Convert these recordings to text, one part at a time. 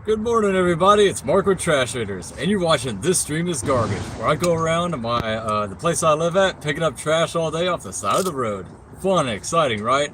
Good morning, everybody. It's Mark with Trash Raiders, and you're watching This Stream is Garbage, where I go around to the place I live at, picking up trash all day off the side of the road. Fun and exciting, right?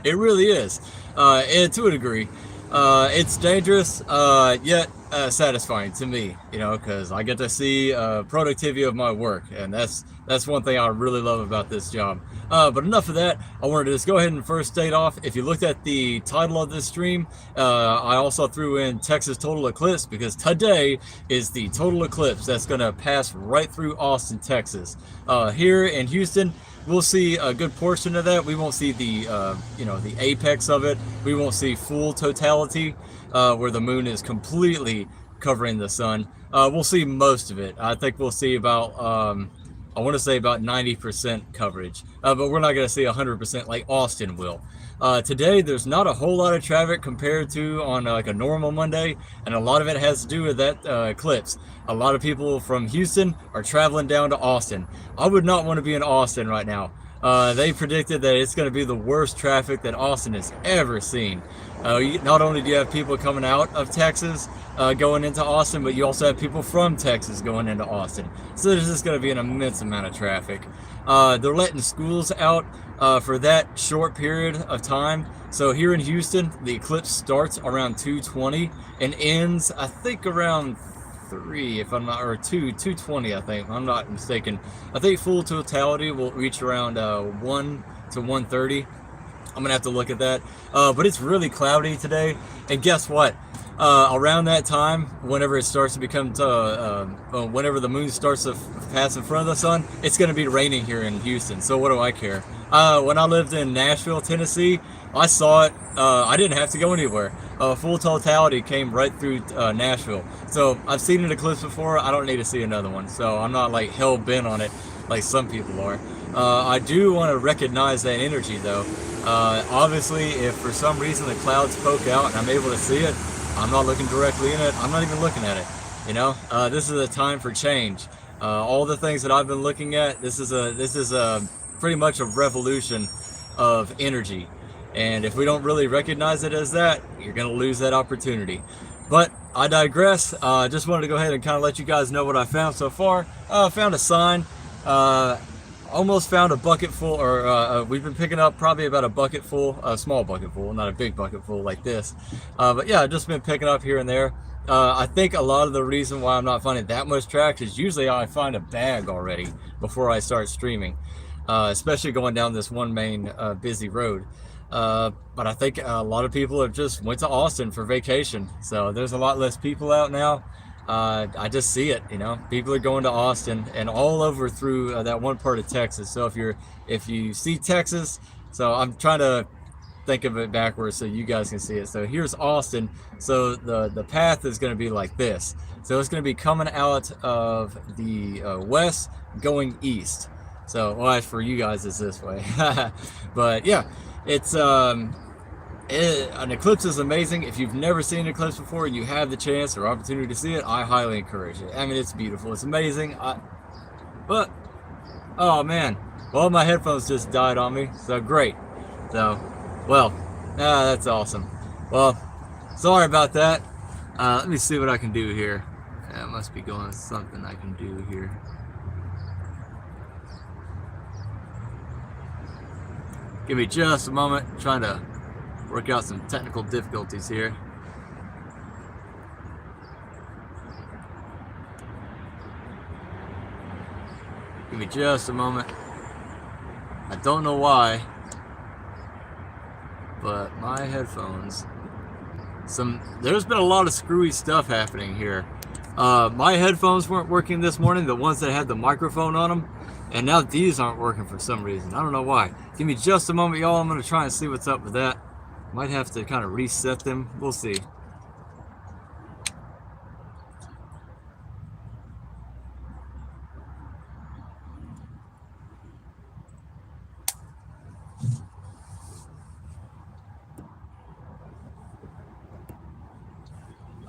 It really is, and to a degree. It's dangerous, yet satisfying to me, because I get to see productivity of my work, and that's one thing I really love about this job. But enough of that. I wanted to just go ahead and first state off. If you looked at the title of this stream, I also threw in Texas total eclipse because today is the total eclipse that's going to pass right through Austin, Texas. Here in Houston, we'll see a good portion of that. We won't see the apex of it. We won't see full totality where the moon is completely covering the sun. We'll see most of it. I think we'll see about I want to say about 90% coverage, but we're not going to see 100% like Austin will. Today, there's not a whole lot of traffic compared to on like a normal Monday, and a lot of it has to do with that eclipse. A lot of people from Houston are traveling down to Austin. I would not want to be in Austin right now. They predicted that it's going to be the worst traffic that Austin has ever seen. Not only do you have people coming out of Texas going into Austin, but you also have people from Texas going into Austin. So there's just going to be an immense amount of traffic. They're letting schools out for that short period of time. So here in Houston, the eclipse starts around 2:20 and ends, I think, around 3, if I'm not, or 2:20, I think, if I'm not mistaken. I think full totality will reach around 1 to 1:30. I'm gonna have to look at that. But it's really cloudy today, and guess what? Around that time, whenever it starts to become, whenever the moon starts to pass in front of the sun, it's gonna be raining here in Houston. So what do I care? When I lived in Nashville, Tennessee, I saw it. I didn't have to go anywhere. Full totality came right through Nashville. So I've seen an eclipse before. I don't need to see another one. So I'm not like hell bent on it like some people are. I do want to recognize that energy though. Obviously, if for some reason the clouds poke out and I'm able to see it, I'm not looking directly in it. I'm not even looking at it. This is a time for change. All the things that I've been looking at, this is a pretty much a revolution of energy. And if we don't really recognize it as that, you're going to lose that opportunity. But I digress. Just wanted to go ahead and kind of let you guys know what I found so far. Found a sign. Almost found a bucket full, or we've been picking up probably about a bucket full, a small bucket full, not a big bucket full like this. But yeah, just been picking up here and there. I think a lot of the reason why I'm not finding that much traction is usually I find a bag already before I start streaming, especially going down this one main busy road. But I think a lot of people have just went to Austin for vacation, so there's a lot less people out now. I just see it, people are going to Austin and all over through that one part of Texas. So if you see Texas, so I'm trying to think of it backwards so you guys can see it. So here's Austin. So the path is going to be like this. So it's going to be coming out of the west, going east. So, well, as for you guys, it's this way. But yeah, it's an eclipse is amazing. If you've never seen an eclipse before and you have the chance or opportunity to see it, I highly encourage it. I mean, it's beautiful. It's amazing. But, oh man. Well, my headphones just died on me. So great. So, well, that's awesome. Well, sorry about that. Let me see what I can do here. It must be going something I can do here. Give me just a moment. I'm trying to work out some technical difficulties here. Give me just a moment. I don't know why, but my headphones, there's been a lot of screwy stuff happening here. My headphones weren't working this morning, the ones that had the microphone on them, and now these aren't working for some reason. I don't know why. Give me just a moment, y'all. I'm gonna try and see what's up with that. Might have to kind of reset them. We'll see.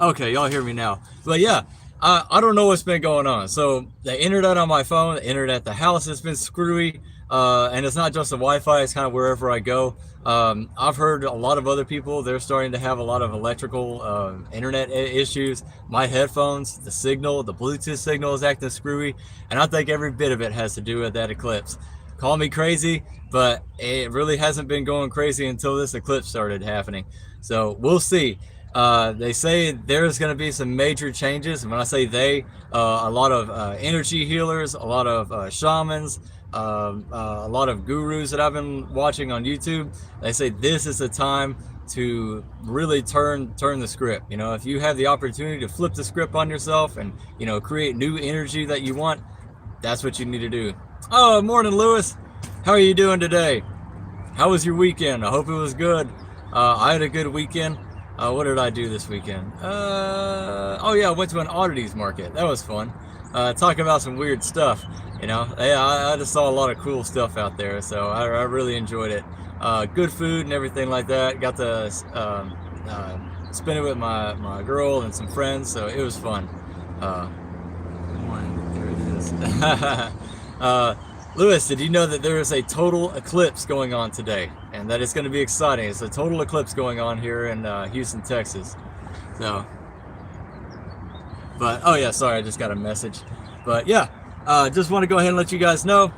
Okay, y'all hear me now. But yeah, I don't know what's been going on. So the internet on my phone, the internet at the house has been screwy, and it's not just the Wi-Fi. It's kind of wherever I go. I've heard a lot of other people, they're starting to have a lot of electrical internet issues. My headphones, the signal, the Bluetooth signal is acting screwy, and I think every bit of it has to do with that eclipse. Call me crazy, but it really hasn't been going crazy until this eclipse started happening. So we'll see. They say there's going to be some major changes. And when I say they, a lot of energy healers, a lot of shamans, a lot of gurus that I've been watching on YouTube, they say this is the time to really turn the script. You know, if you have the opportunity to flip the script on yourself and, you know, create new energy that you want, that's what you need to do. Oh, morning, Lewis. How are you doing today? How was your weekend? I hope it was good. I had a good weekend. What did I do this weekend? Oh yeah, I went to an oddities market. That was fun. Talk about some weird stuff. You know, yeah, I just saw a lot of cool stuff out there, so I really enjoyed it. Good food and everything like that. Got to spend it with my girl and some friends, so it was fun. There it is. Lewis, did you know that there is a total eclipse going on today, and that it's going to be exciting? It's a total eclipse going on here in Houston, Texas. So, but oh yeah, sorry, I just got a message. But yeah, just want to go ahead and let you guys know.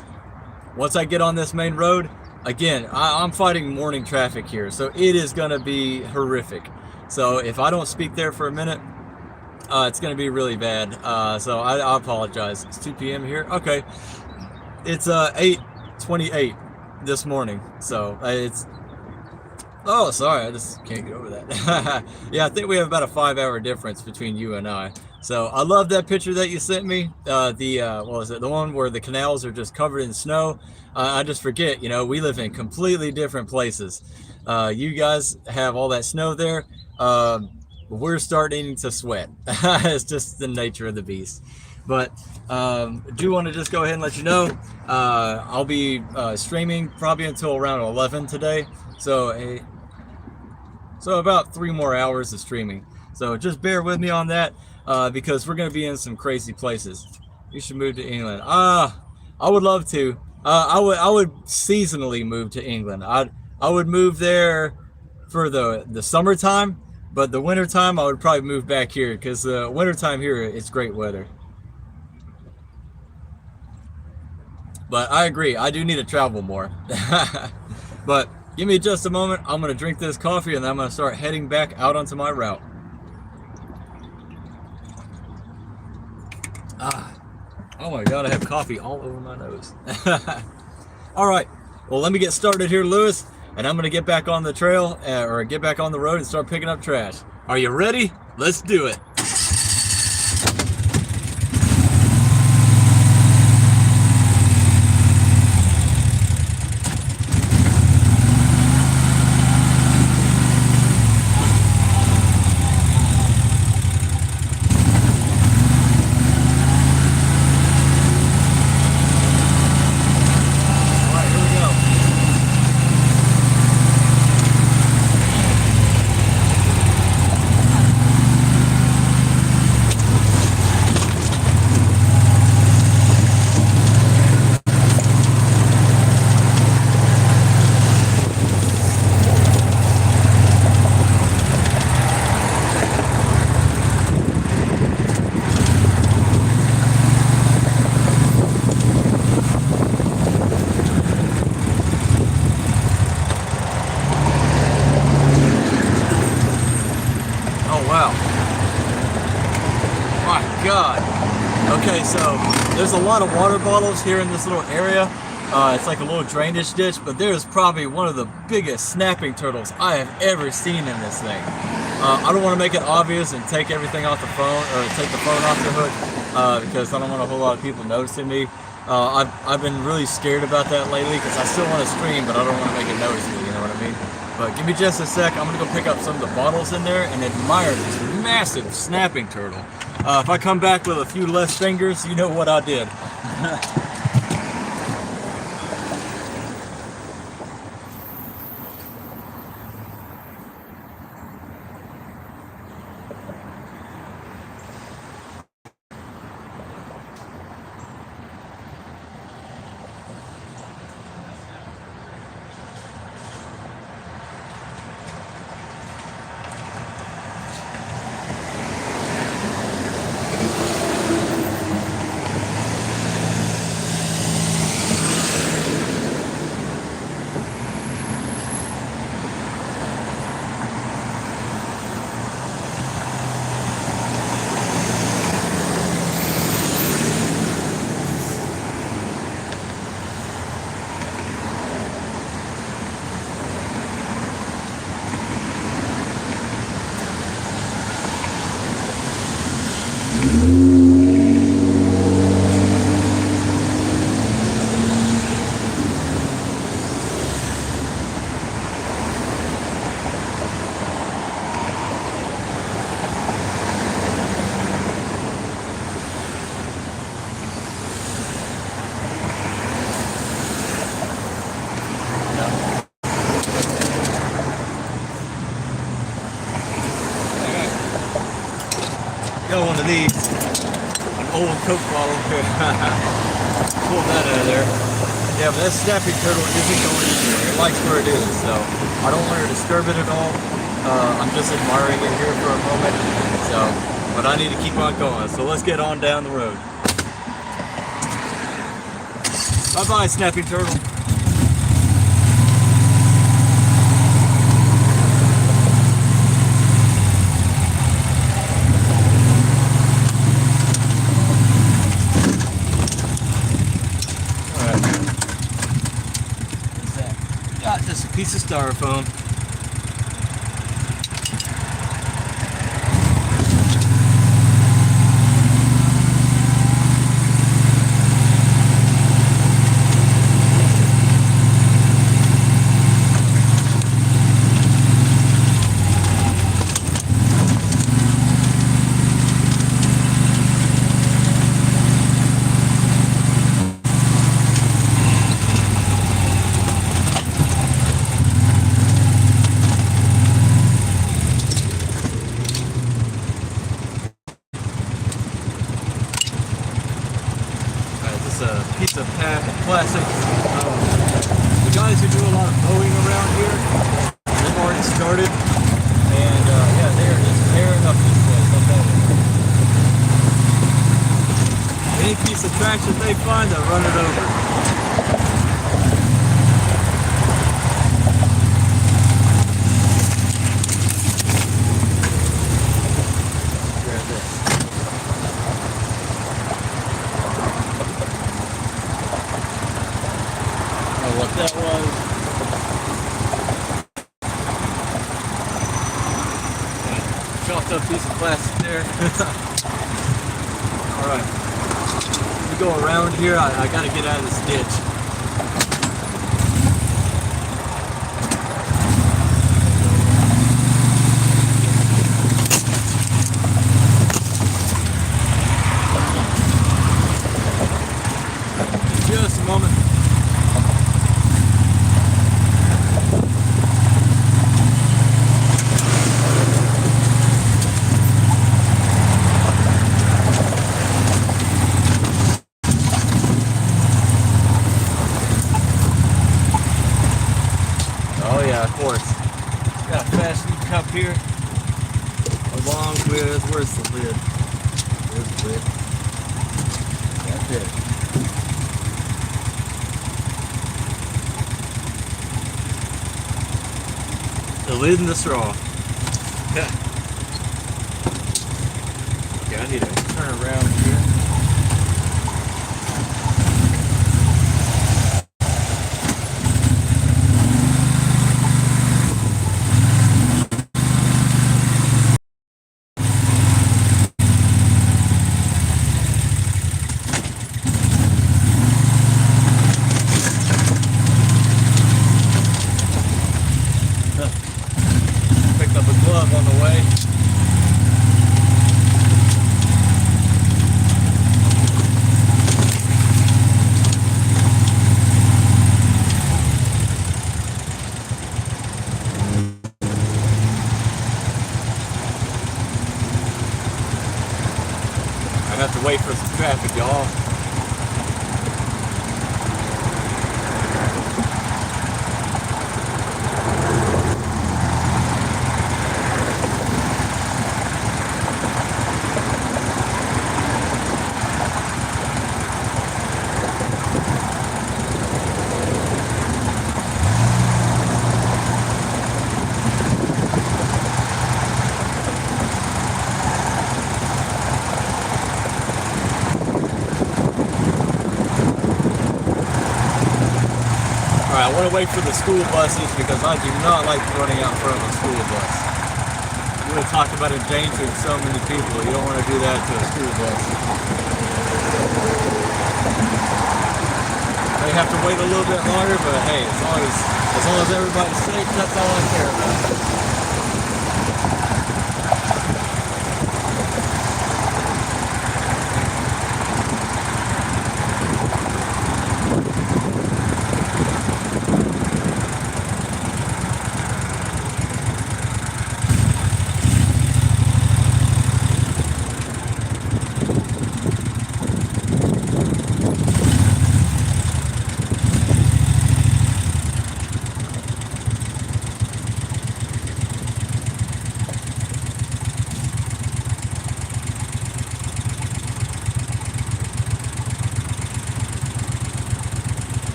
Once I get on this main road, again, I'm fighting morning traffic here, so it is going to be horrific. So if I don't speak there for a minute, it's going to be really bad. So I apologize. It's 2 p.m. here. Okay. It's 8:28 this morning, so it's. Oh, sorry, I just can't get over that. Yeah, I think we have about a 5-hour difference between you and I. So I love that picture that you sent me. What was it? The one where the canals are just covered in snow. I just forget. You know, we live in completely different places. You guys have all that snow there. We're starting to sweat. It's just the nature of the beast. But do want to just go ahead and let you know, I'll be streaming probably until around 11 today. So about 3 more hours of streaming. So just bear with me on that because we're going to be in some crazy places. You should move to England. I would love to. I would seasonally move to England. I would move there for the summertime, but the wintertime I would probably move back here because the wintertime here it's great weather. But I agree, I do need to travel more. But give me just a moment. I'm going to drink this coffee and then I'm going to start heading back out onto my route. Oh my God, I have coffee all over my nose. All right, well, let me get started here, Lewis, and I'm going to get back on the trail or get back on the road and start picking up trash. Are you ready? Let's do it. So there's a lot of water bottles here in this little area. It's like a little drainage ditch, but there's probably one of the biggest snapping turtles I have ever seen in this thing. I don't want to make it obvious and take everything off the phone or take the phone off the hook because I don't want a whole lot of people noticing me. I've been really scared about that lately because I still want to stream, but I don't want to make it notice me, you know what I mean? But give me just a sec. I'm going to go pick up some of the bottles in there and admire this massive snapping turtle. If I come back with a few less fingers, you know what I did. got one of these, an old Coke bottle. Pull that out of there. Yeah, but that snapping turtle isn't going anywhere. It likes where it is, so I don't want to disturb it at all. I'm just admiring it here for a moment. So, but I need to keep on going. So let's get on down the road. Bye-bye, snapping turtle. Just a piece of styrofoam. Piece of plastic. The guys who do a lot of mowing around here, they've already started, and yeah, they are just tearing up this place. Any piece of trash that they find, they'll run it over. What that was. Chopped up piece of plastic there. Alright. We go around here. I gotta get out of this ditch. Just a moment. Of course. Got a fasten cup here, along with, where's the lid? There's the lid. That's it. The lid and the straw. Yeah. Okay, I need to turn around here. Picked up a glove on the way. I have to wait for some traffic, y'all. Alright, I want to wait for the school buses because I do not like running out in front of a school bus. You want to talk about endangering so many people, you don't want to do that to a school bus. They have to wait a little bit longer, but hey, as long as everybody's safe, that's all I care about.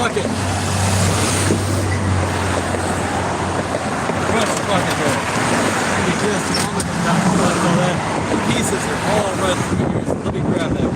bucket. Crush the bucket there. Give me just a moment to not crush all that. The pieces are all right through here, so let me grab that.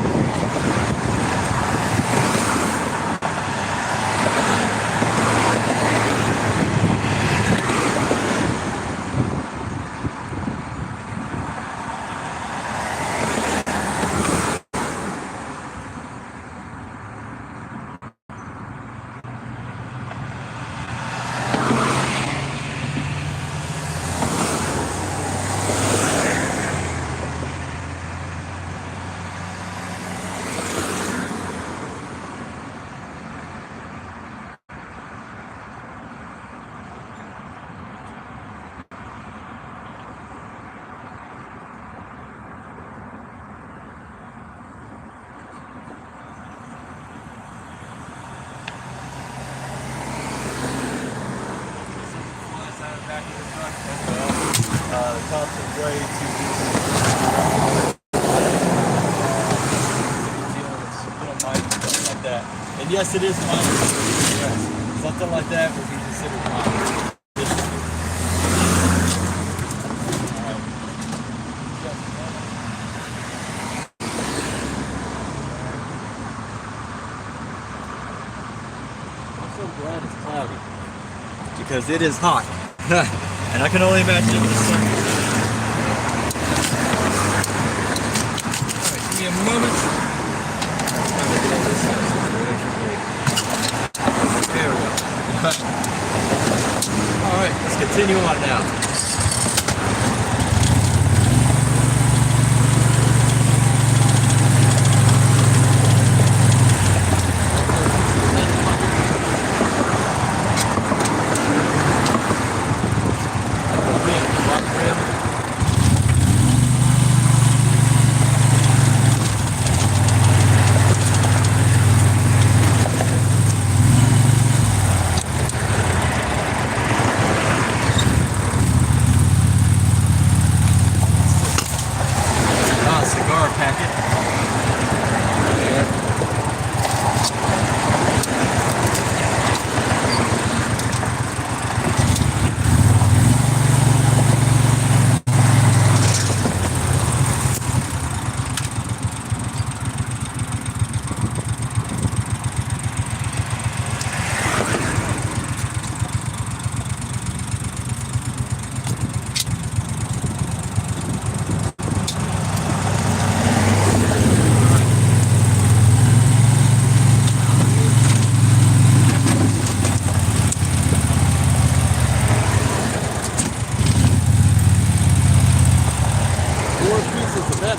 The cops are way too easy. Something like that. And yes, it is minor. Yes. Something like that would be considered minor. I'm so glad it's cloudy because it is hot. And I can only imagine if the sun was Alright, give me a moment. There we go. Alright, let's continue on now.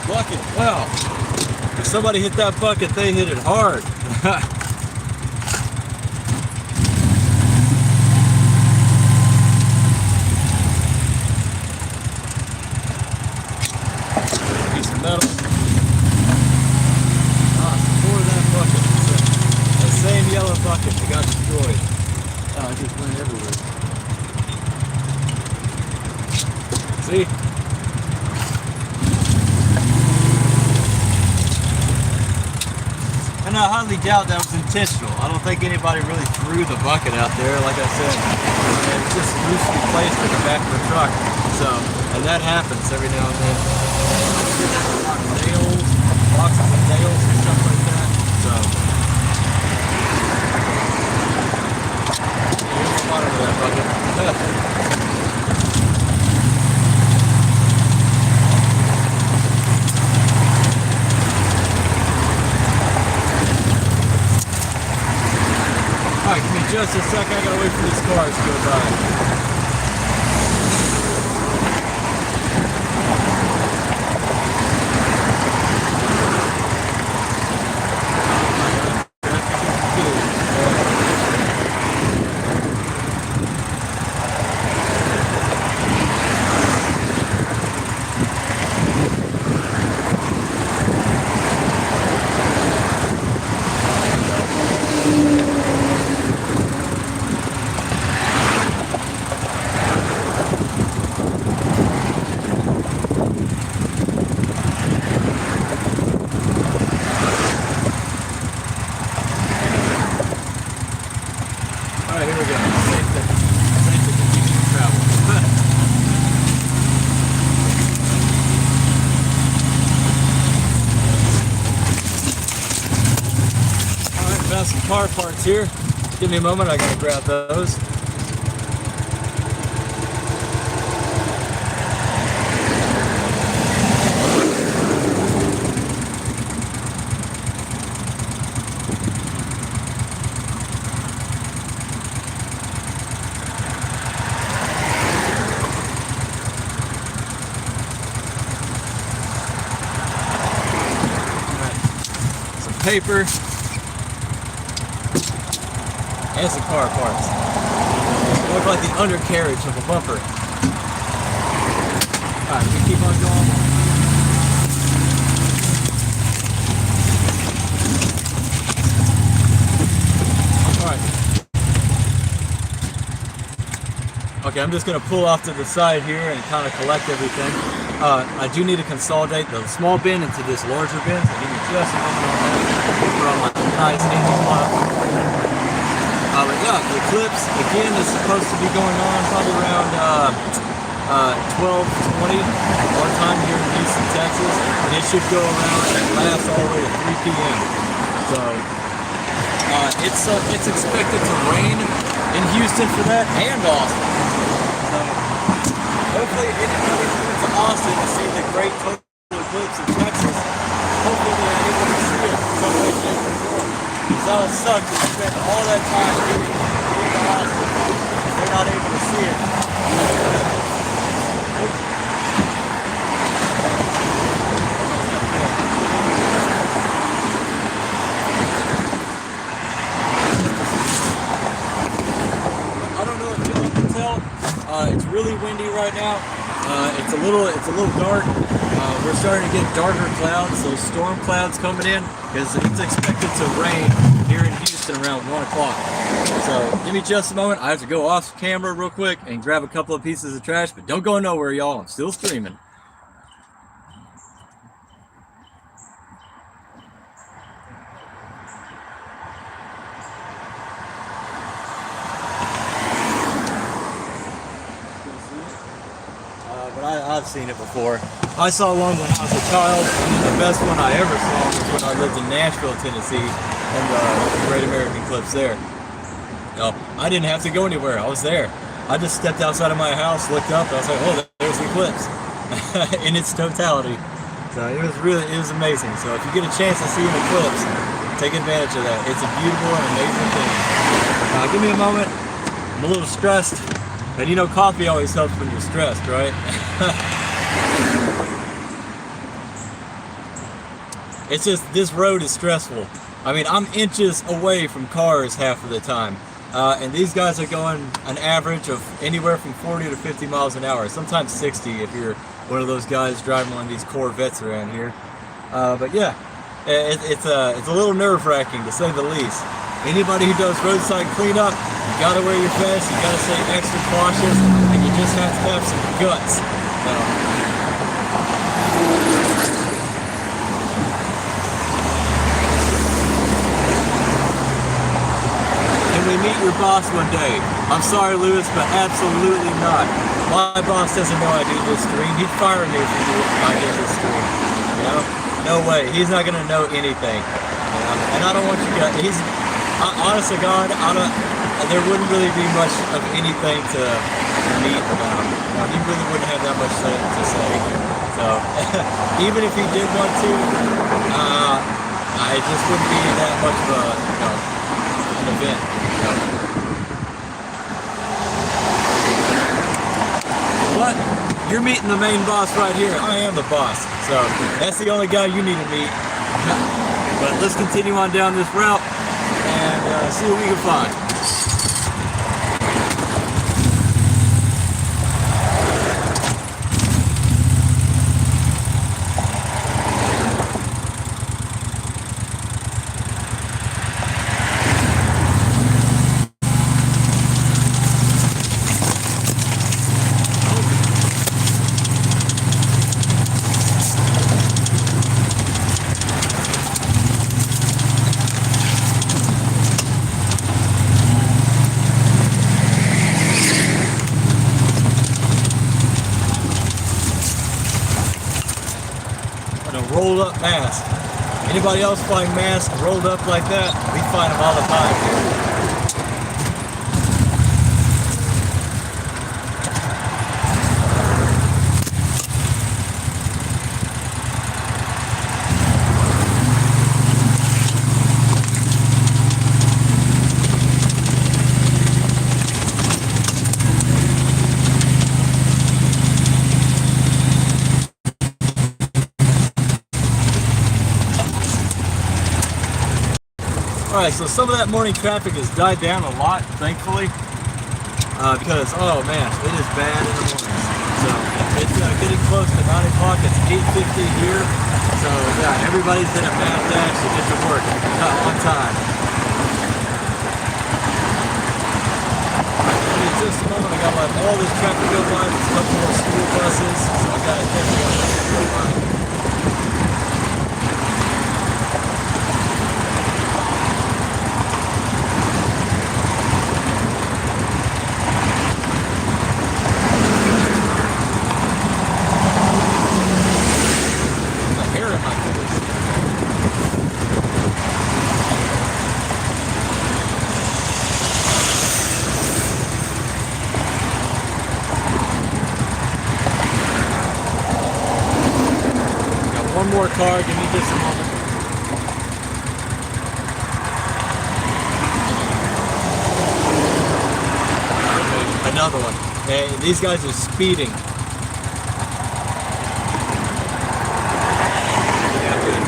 Bucket. Wow. If somebody hit that bucket, they hit it hard. Piece of metal. Pour that bucket. The same yellow bucket that got destroyed. Oh, it just went everywhere. See? And I highly doubt that was intentional. I don't think anybody really threw the bucket out there, like I said. It's just loosely placed in the back of the truck. So, and that happens every now and then. Nails, boxes of nails and stuff like that. So, there's a lot of that bucket. Alright, give me just a sec, I gotta wait for these cars to go by. got some car parts here. Give me a moment, I gotta grab those. Paper and some car parts. They look like the undercarriage of a bumper. Alright, we keep on going. Alright. Okay, I'm just going to pull off to the side here and kind of collect everything. I do need to consolidate the small bin into this larger bin, so give me just a moment on that. Put on my nice handy block. But yeah, the Eclipse, again, is supposed to be going on probably around 12:20 our time here in Houston, Texas. And it should go around and last all the way to 3 p.m. So it's expected to rain in Houston for that and Austin. So hopefully anybody who went to Austin to see the great total eclipse in Texas, hopefully they're able to see it in some way, shape, or form. Because that'll suck to spend all that time getting to Austin if they're not able to see it. I don't know if you can tell. It's really windy right now. It's a little dark. We're starting to get darker clouds, so storm clouds coming in, because it's expected to rain here in Houston around 1 o'clock. So give me just a moment. I have to go off camera real quick and grab a couple of pieces of trash, but don't go nowhere, y'all. I'm still streaming. I've seen it before. I saw one when I was a child, and the best one I ever saw was when I lived in Nashville, Tennessee, and the Great American Eclipse there. No, I didn't have to go anywhere. I was there. I just stepped outside of my house, looked up, and I was like, oh, there's the eclipse in its totality. So it was amazing. So if you get a chance to see an eclipse, take advantage of that. It's a beautiful and amazing thing. Give me a moment. I'm a little stressed. And you know, coffee always helps when you're stressed, right? It's just, this road is stressful. I mean, I'm inches away from cars half of the time. And these guys are going an average of anywhere from 40 to 50 miles an hour, sometimes 60 if you're one of those guys driving one of these Corvettes around here. But yeah, it's a little nerve-wracking to say the least. Anybody who does roadside cleanup, you gotta wear your vest, you gotta stay extra cautious, and you just have to have some guts. Can we meet your boss one day? I'm sorry, Lewis, but absolutely not. My boss doesn't know I do this stream. He'd fire me if I did this stream. You know? No way. He's not gonna know anything. You know? And I don't want you guys. Honest to God, there wouldn't really be much of anything to meet about. He really wouldn't have that much to say. So, even if he did want to, it just wouldn't be that much of an event. But you're meeting the main boss right here. I am the boss. So, that's the only guy you need to meet. But let's continue on down this route and see what we can find. Rolled up mass. Anybody else find masks rolled up like that? We find them all the time here. Alright, so some of that morning traffic has died down a lot, thankfully, because, oh man, it is bad in the mornings. So, it's getting close to 9 o'clock, it's 8:50 here, so yeah, everybody's in a mad dash to get to work on time. In just a moment, I gotta let all this traffic go by, there's a couple more school buses, so I gotta catch up to go by. One more car, give me just a moment. Okay, another one. Hey, these guys are speeding. Yeah, good.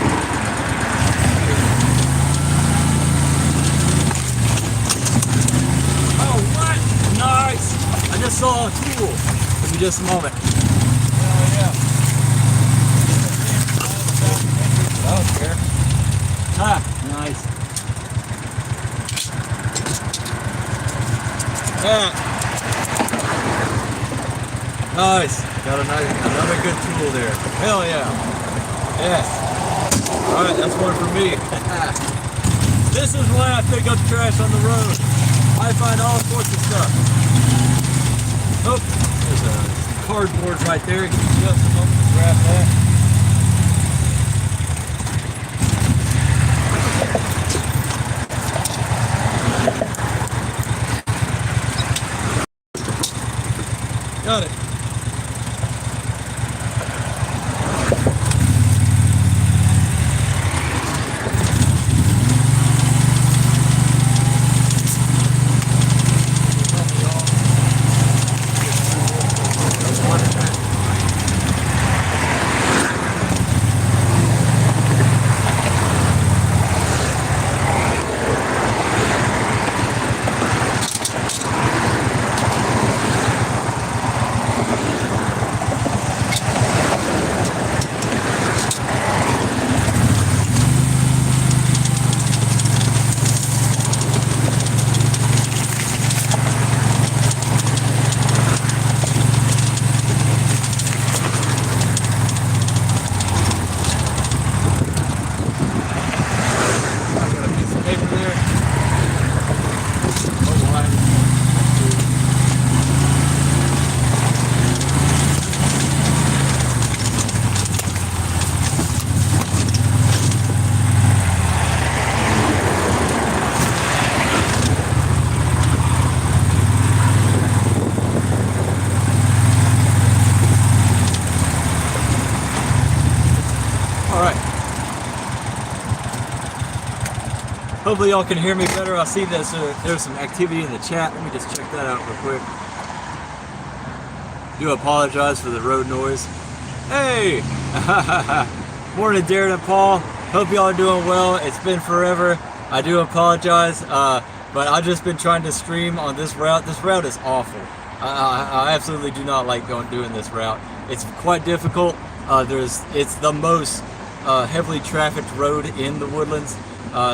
Oh, what? Nice! I just saw a tool. Give me just a moment. Oh, yeah. I don't care. Ah, nice. Yeah. Nice. Got another good tool there. Hell yeah. Yes. Alright, that's one for me. This is why I pick up trash on the road. I find all sorts of stuff. Oh, there's a cardboard right there. Give me just a moment to grab that. Got it. Hopefully y'all can hear me better. I see that there's some activity in the chat. Let me just check that out real quick. Do apologize for the road noise. Hey! Morning, Darren and Paul. Hope y'all are doing well. It's been forever. I do apologize, but I've just been trying to stream on this route. This route is awful. I absolutely do not like doing this route. It's quite difficult. It's the most heavily trafficked road in the Woodlands.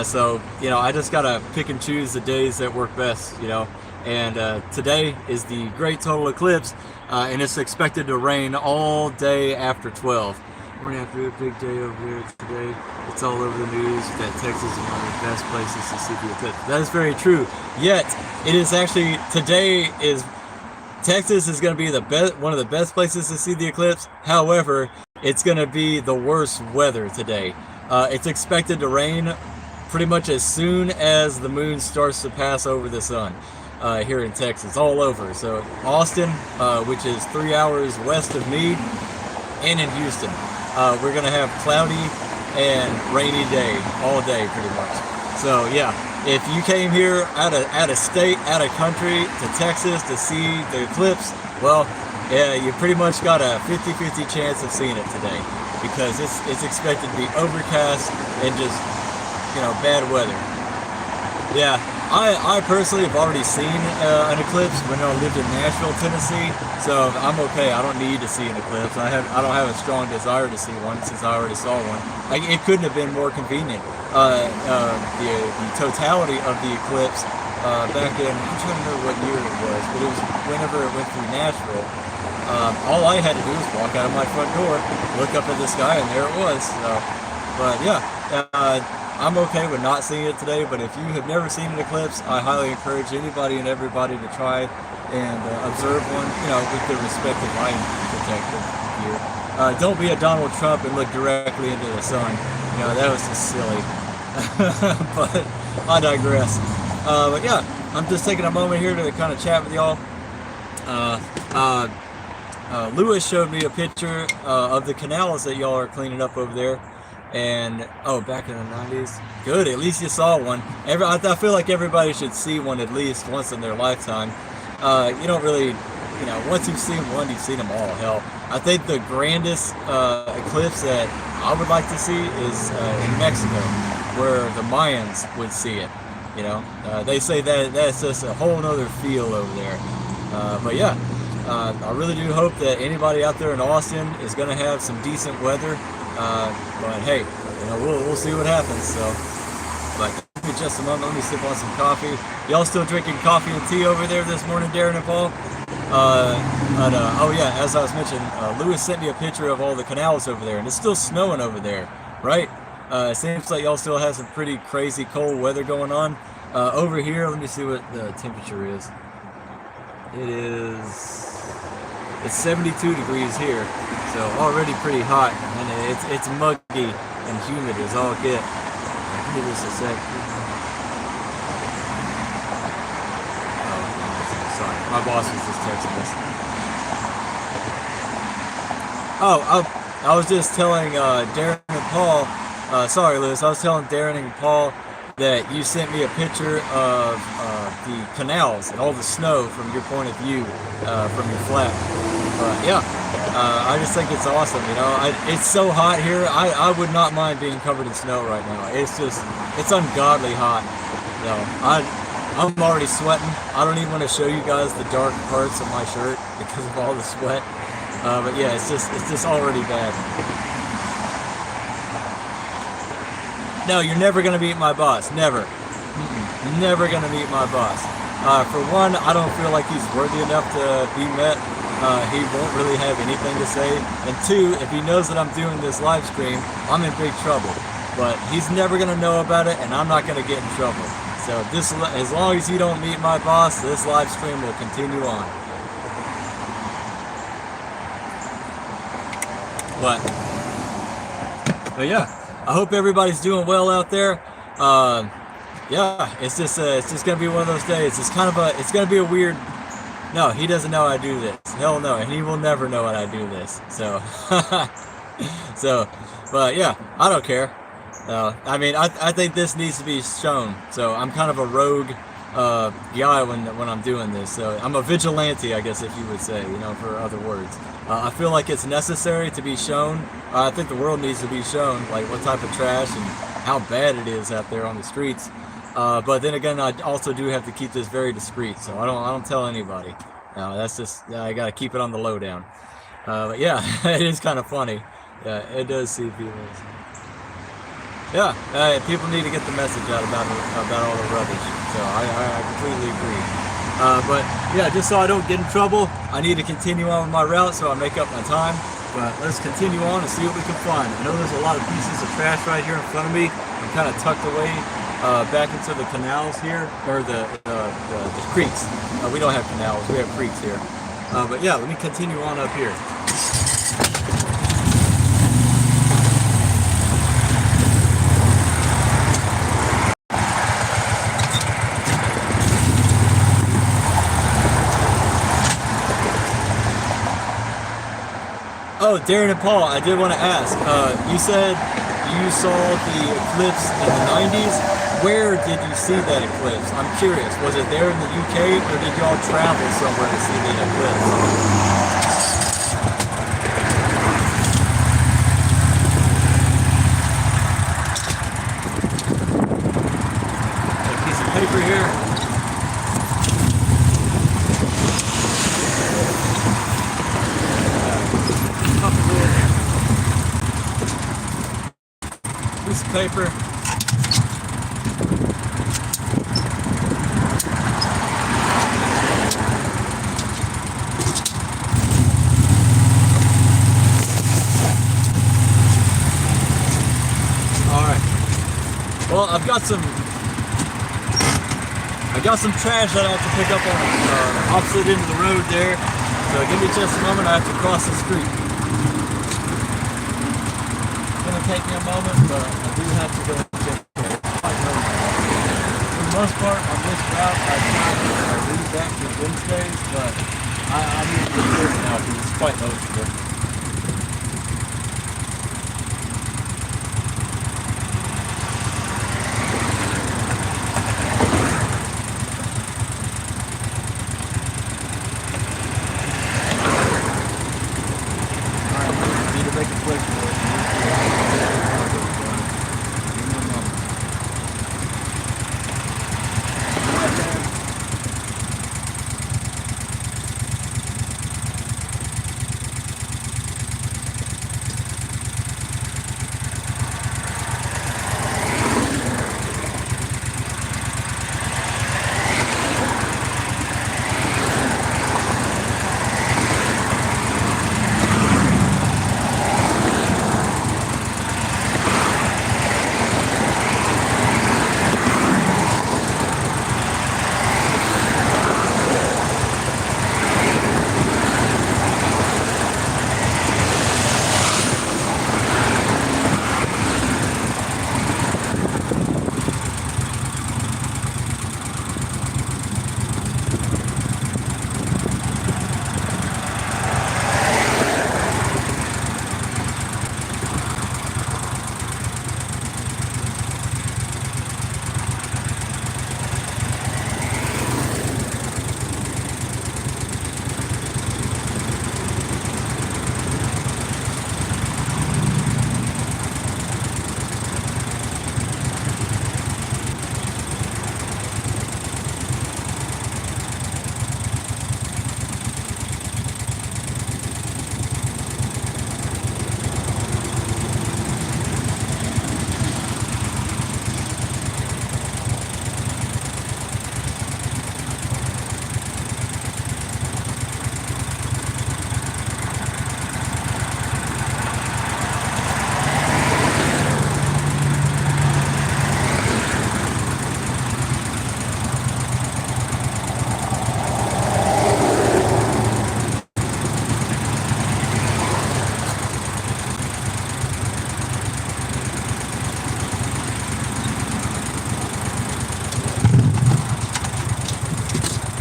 So, you know, I just gotta pick and choose the days that work best, you know. And today is the great total eclipse, and it's expected to rain all day after 12. Morning after a big day over here today. It's all over the news that Texas is one of the best places to see the eclipse. That is very true. Yet, it is actually, Texas is going to be one of the best places to see the eclipse. However, it's going to be the worst weather today. It's expected to rain pretty much as soon as the moon starts to pass over the sun here in Texas, all over. So Austin, which is 3 hours west of me, and in Houston, we're gonna have cloudy and rainy day all day pretty much. So yeah, if you came here out of state, out of country to Texas to see the eclipse, well, yeah, you pretty much got a 50-50 chance of seeing it today, because it's expected to be overcast and just, you know, bad weather. Yeah, I personally have already seen an eclipse when I lived in Nashville, Tennessee, so I'm okay. I don't need to see an eclipse. I don't have a strong desire to see one since I already saw one. It couldn't have been more convenient. The totality of the eclipse back in, I'm trying to remember what year it was, but it was whenever it went through Nashville. All I had to do was walk out of my front door, look up at the sky, and there it was. So, but yeah, I'm okay with not seeing it today, but if you have never seen an eclipse, I highly encourage anybody and everybody to try and observe one, you know, with their respective eye protective gear. Don't be a Donald Trump and look directly into the sun. You know, that was just silly. But I digress. But yeah, I'm just taking a moment here to kind of chat with y'all. Lewis showed me a picture of the canals that y'all are cleaning up over there. And back in the 90s, good. At least you saw one. I feel like everybody should see one at least once in their lifetime. You don't really, you know, once you've seen one, you've seen them all. Hell, I think the grandest eclipse that I would like to see is in Mexico, where the Mayans would see it. You know, they say that that's just a whole nother feel over there. But yeah, I really do hope that anybody out there in Austin is going to have some decent weather. But hey, you know, we'll see what happens. So, but give me just a moment. Let me sip on some coffee. Y'all still drinking coffee and tea over there this morning, Darren and Paul? Oh yeah, as I was mentioning, Lewis sent me a picture of all the canals over there, and it's still snowing over there, right? It seems like y'all still have some pretty crazy cold weather going on. Over here, let me see what the temperature is. It's 72 degrees here, so already pretty hot, and it's muggy and humid as all get. Give me just a sec. Oh, sorry, my boss was just texting us. I was just telling Darren and Paul, sorry Lewis, I was telling Darren and Paul that you sent me a picture of the canals and all the snow from your point of view, from your flat. Yeah, I just think it's awesome, you know. It's so hot here, I would not mind being covered in snow right now. It's ungodly hot. You know, I'm already sweating. I don't even want to show you guys the dark parts of my shirt because of all the sweat. But yeah, it's just already bad. No, you're never gonna meet my boss. Never. Never gonna meet my boss. For one, I don't feel like he's worthy enough to be met. He won't really have anything to say. And two, if he knows that I'm doing this live stream, I'm in big trouble. But he's never gonna know about it, and I'm not gonna get in trouble. So as long as you don't meet my boss, this live stream will continue on. But yeah, I hope everybody's doing well out there. Yeah, it's just gonna be one of those days. It's gonna be a weird. No, he doesn't know I do this. Hell no, and he will never know what I do this. So, but yeah, I don't care. I mean, I think this needs to be shown. So I'm kind of a rogue guy when I'm doing this. So I'm a vigilante, I guess, if you would say, you know, for other words. I feel like it's necessary to be shown. I think the world needs to be shown, like what type of trash and how bad it is out there on the streets. But then again, I also do have to keep this very discreet, so I don't tell anybody. That's just I gotta keep it on the lowdown. But yeah, it is kind of funny. Yeah, it does see people. Yeah, people need to get the message out about all the rubbish. So I completely agree. But yeah, just so I don't get in trouble, I need to continue on with my route so I make up my time. But let's continue on and see what we can find. I know there's a lot of pieces of trash right here in front of me. I'm kind of tucked away back into the canals here, or the creeks. We don't have canals, we have creeks here. But yeah, let me continue on up here. Oh, Darren and Paul, I did want to ask. You said you saw the eclipse in the 90s. Where did you see that eclipse? I'm curious. Was it there in the UK, or did y'all travel somewhere to see the eclipse? A piece of paper here. Piece of paper. Alright. Well, I've got some trash that I have to pick up on opposite end of the road there. So give me just a moment, I have to cross the street. It's gonna take me a moment, but I do have to go check it. For the most part, on this route, I try to leave back to Wednesdays, but I need to get this now because it's quite noticeable.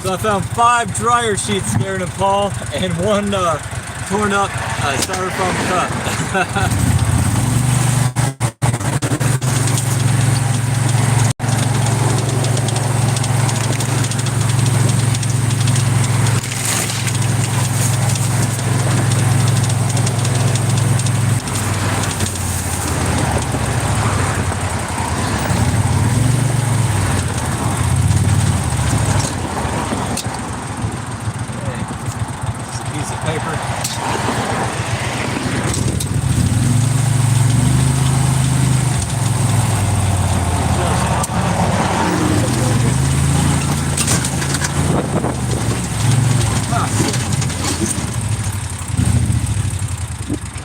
So I found 5 dryer sheets there in Nepal and one torn up styrofoam cup.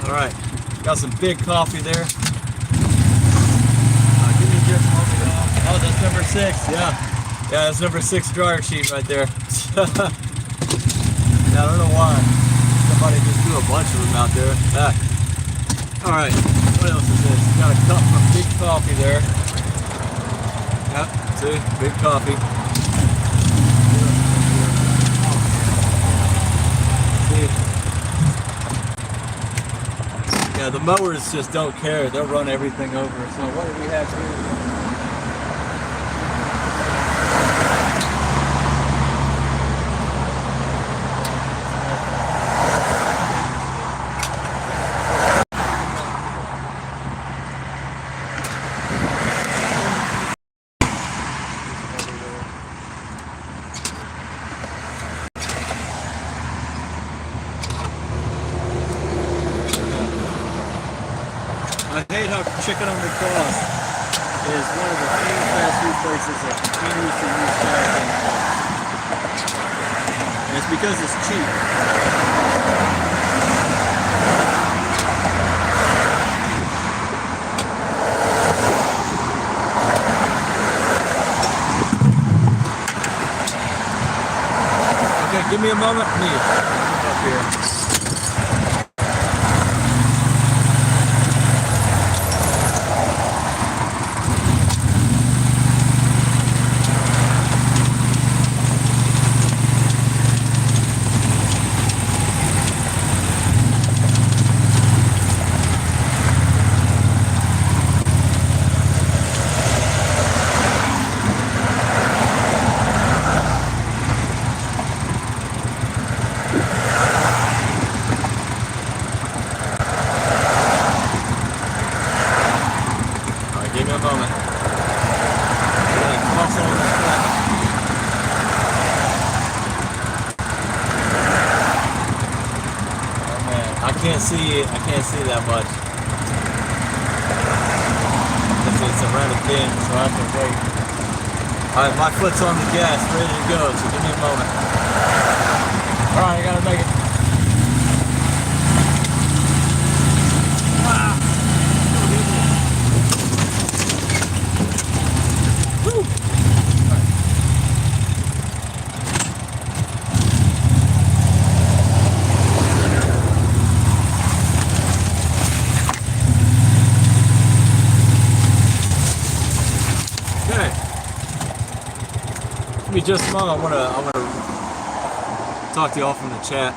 Alright, got some big coffee there. Give me just a moment. Oh, that's number 6, yeah. Yeah, that's number 6 dryer sheet right there. Yeah, I don't know why. Somebody just threw a bunch of them out there. Ah. Alright, what else is this? Got a cup from Big Coffee there. Yep, see, Big Coffee. See. Yeah, the mowers just don't care. They'll run everything over. So what do we have here? I hate how Chicken on the Cross is one of the few fast food places that continues to use styrofoam. And it's because it's cheap. Okay, give me a moment. I need up here. Give me a moment. Oh man, I can't see that much. It's around a bend, so I have to wait. Alright, my foot's on the gas, ready to go, so give me a moment. Alright, I gotta make it. Give me just a moment. I wanna talk to y'all from the chat.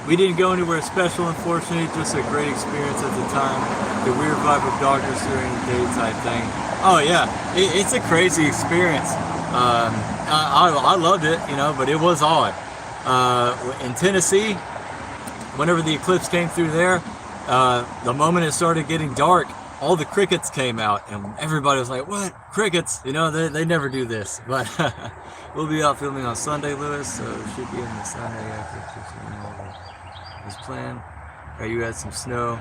We didn't go anywhere special, unfortunately. Just a great experience at the time. The weird vibe of darkness during the day type thing. Oh yeah, it's a crazy experience. I loved it, you know, but it was odd. In Tennessee, whenever the eclipse came through there, the moment it started getting dark, all the crickets came out, and everybody was like, "What? Crickets?" You know, they never do this. But we'll be out filming on Sunday, Lewis, so it should be in the Sunday after this plan. Right, you had some snow.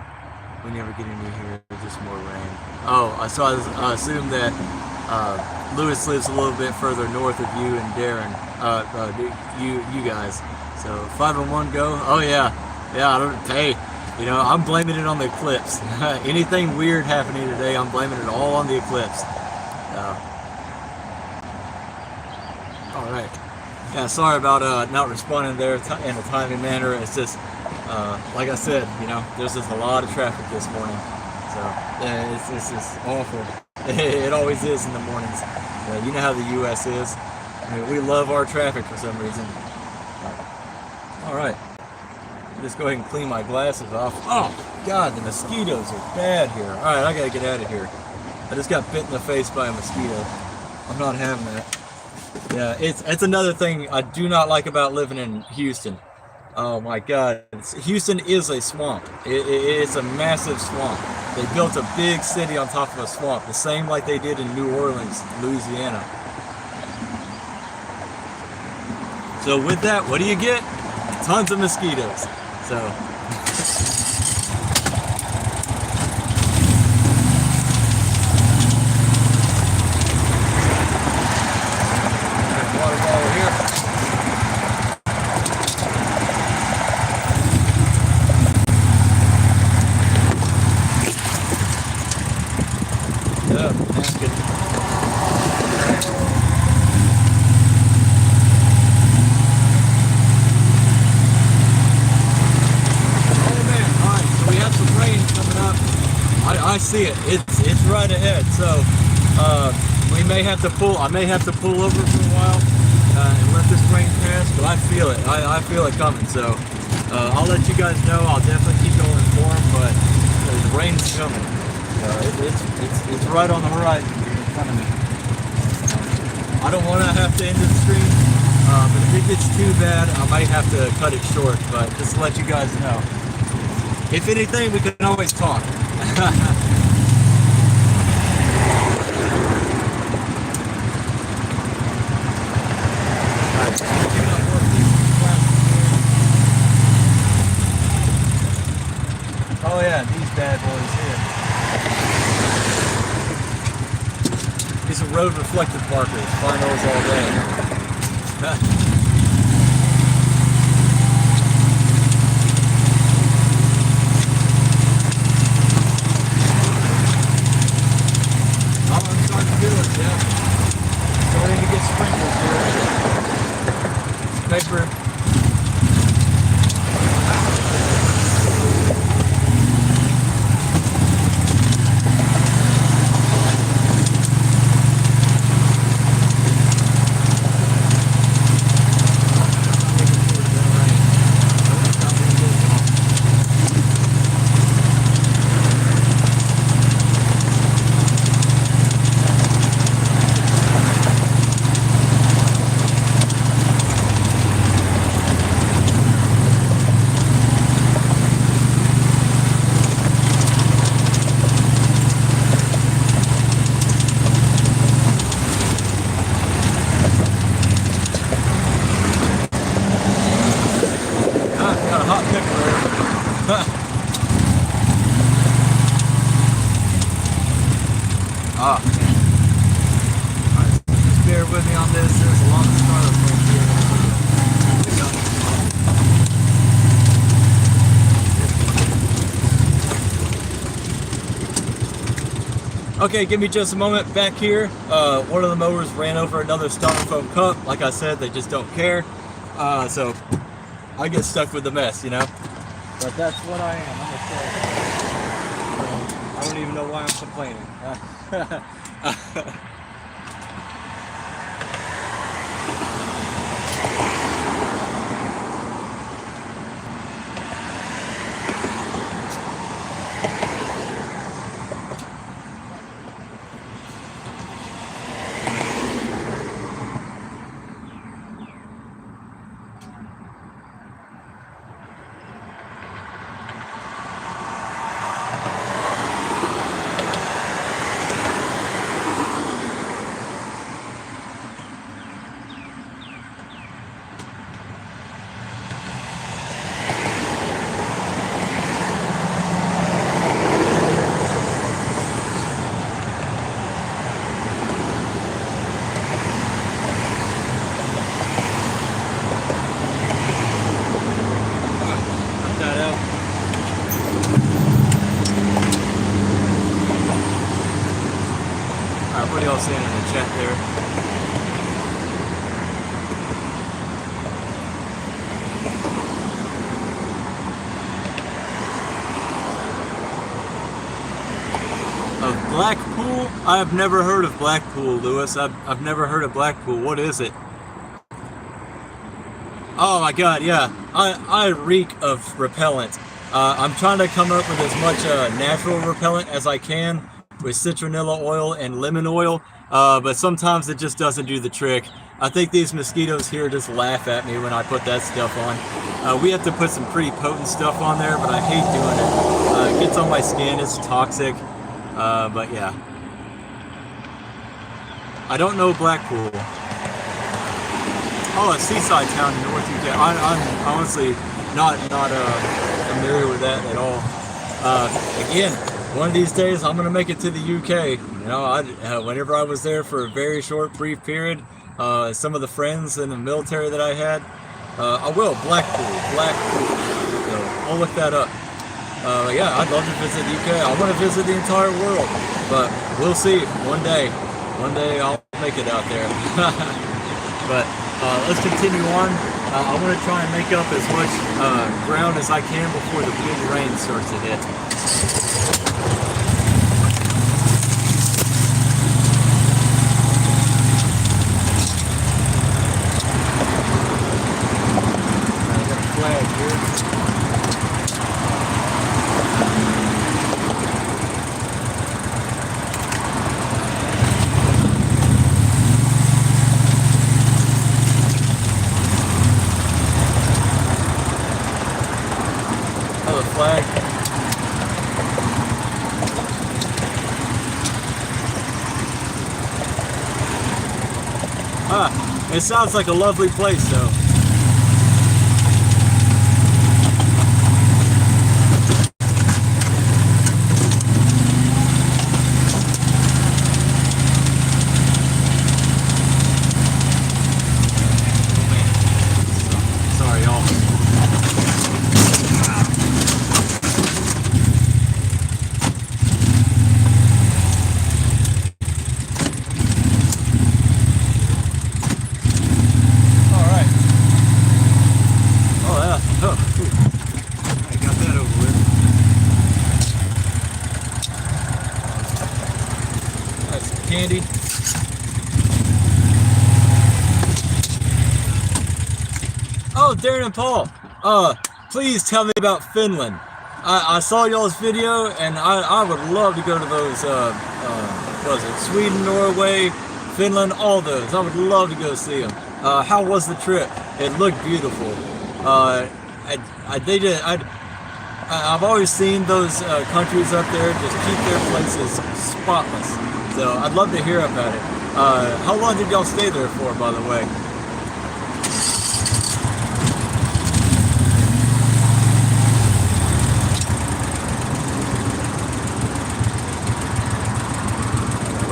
We never get any here, just more rain. Oh, so I assume that Lewis lives a little bit further north of you and Darren, you guys. So 5 and 1 go. Oh yeah. I don't. Hey, you know, I'm blaming it on the eclipse. Anything weird happening today, I'm blaming it all on the eclipse. All right. Yeah, sorry about not responding there in a timely manner. It's just, like I said, you know, there's just a lot of traffic this morning. So it's just awful. It always is in the mornings. You know how the U.S. is. I mean, we love our traffic for some reason. All right. Just go ahead and clean my glasses off. Oh God, the mosquitoes are bad here. All right, I gotta get out of here. I just got bit in the face by a mosquito. I'm not having that. Yeah, it's another thing I do not like about living in Houston. Oh my God, Houston is a swamp. It's a massive swamp. They built a big city on top of a swamp, the same like they did in New Orleans, Louisiana. So with that, what do you get? Tons of mosquitoes. So water bottle here. Napkin. I see it. It's right ahead. So we may have to pull. I may have to pull over for a while and let this rain pass, but I feel it. I feel it coming. So I'll let you guys know. I'll definitely keep you informed. But the rain's coming. It's right on the horizon in front of me. I don't want to have to end the stream, but if it gets too bad, I might have to cut it short. But just to let you guys know. If anything, we can always talk. Oh yeah, these bad boys here. These are road reflective markers. Find those all day. I'm starting to feel it, yeah. Starting to get sprinkles here. Paper. Okay, give me just a moment back here. One of the mowers ran over another styrofoam cup. Like I said, they just don't care. So I get stuck with the mess, you know. But that's what I am. I'm a so I don't even know why I'm complaining. What are y'all saying in the chat there? Of Blackpool? I've never heard of Blackpool, Lewis. I've never heard of Blackpool. What is it? Oh my god, yeah. I reek of repellent. I'm trying to come up with as much natural repellent as I can with citronella oil and lemon oil, but sometimes it just doesn't do the trick. I think these mosquitoes here just laugh at me when I put that stuff on. We have to put some pretty potent stuff on there, but I hate doing it. It gets on my skin, it's toxic, but yeah. I don't know Blackpool. Oh, a seaside town in North UK. I'm honestly not familiar with that at all. Again, one of these days I'm gonna make it to the UK. You know, whenever I was there for a very short, brief period, some of the friends in the military that I had, I will Blackpool. So I'll look that up. Yeah, I'd love to visit the UK. I want to visit the entire world, but we'll see. One day I'll make it out there. But let's continue on. I want to try and make up as much ground as I can before the big rain starts to hit. flag. It sounds like a lovely place, though. Sorry, y'all. Candy. Oh, Darren and Paul, please tell me about Finland. I saw y'all's video, and I would love to go to those, what was it, Sweden, Norway, Finland, all those. I would love to go see them. How was the trip? It looked beautiful. I've always seen those countries up there just keep their places spotless. So I'd love to hear about it. How long did y'all stay there for, by the way?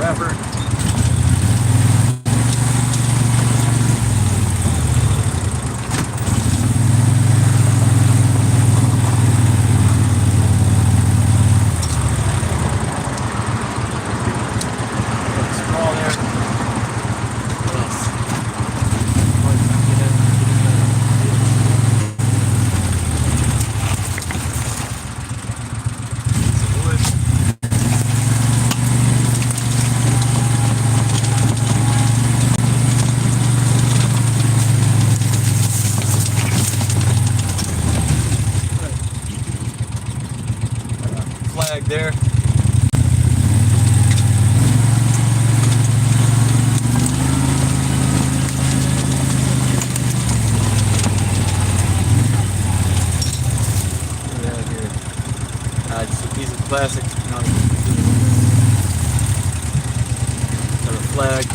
Wrapper. Flag there. Just a piece of plastic. Another flag.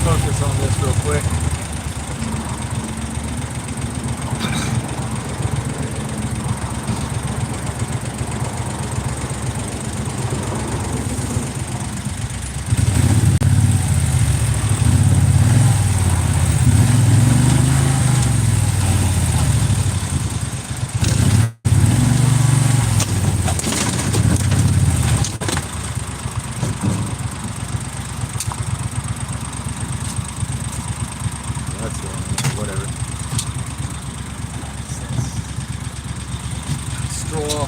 Focus on this real quick. Whatever. Straw.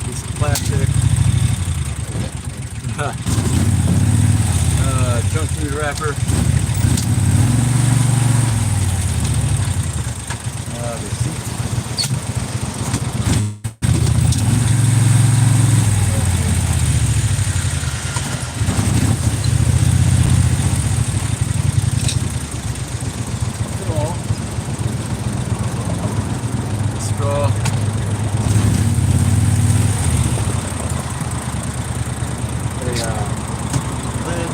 Piece of plastic. Junk food wrapper. Straw. Lid.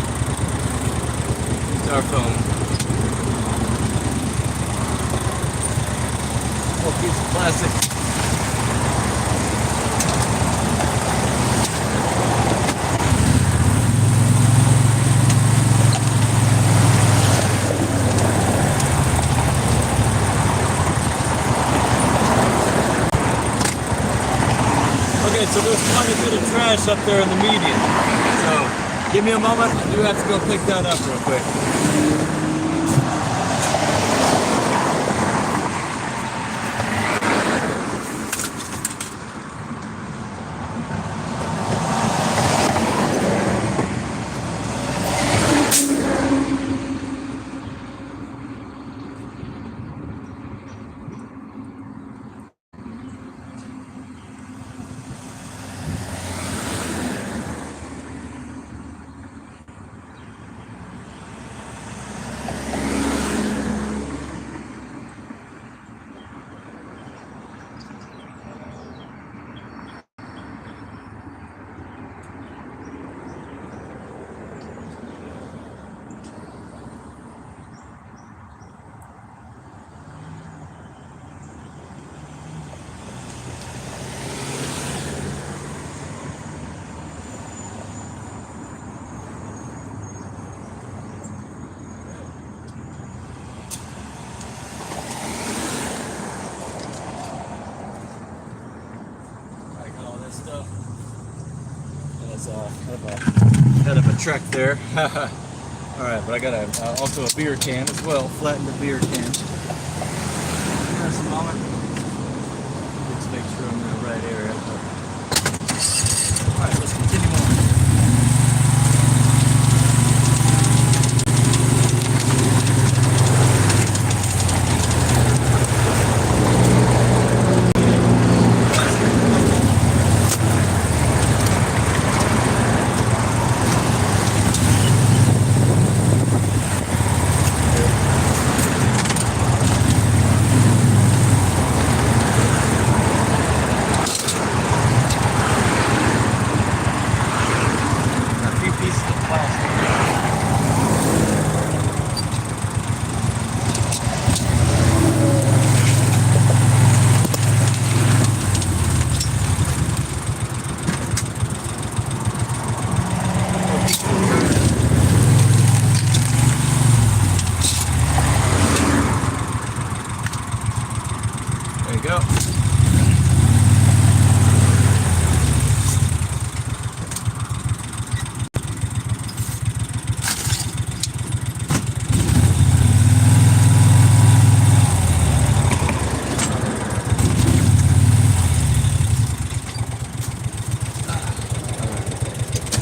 Styrofoam. Whole piece of plastic. quite a bit of trash up there in the median. So give me a moment. I do have to go pick that up real quick. Kind of a trek there. Alright, but I got also a beer can as well, flattened the beer can. Just a moment. Let's make sure I'm in the right area. Alright, let's continue on. There you go.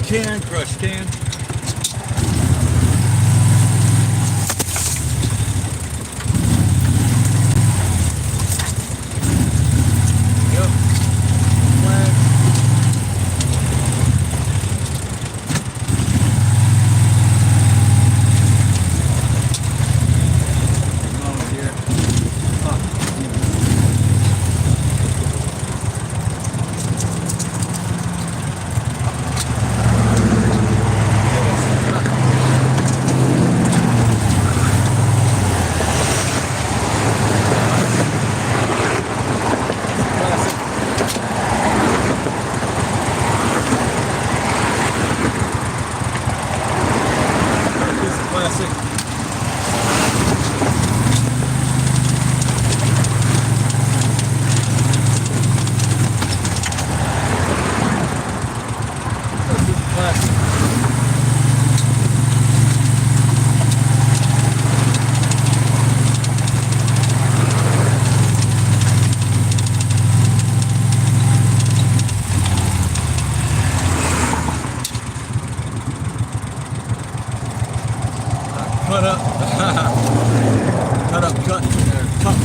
Can, crush can. Cut up, cut up, cut, cut.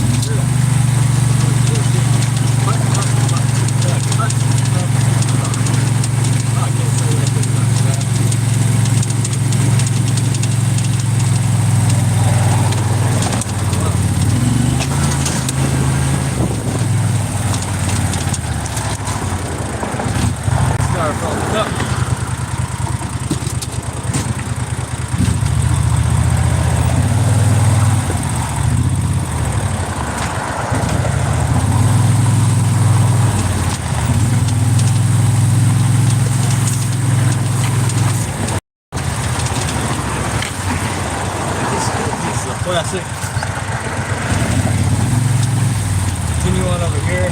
Styrofoam cup. Plastic. Continue on over here.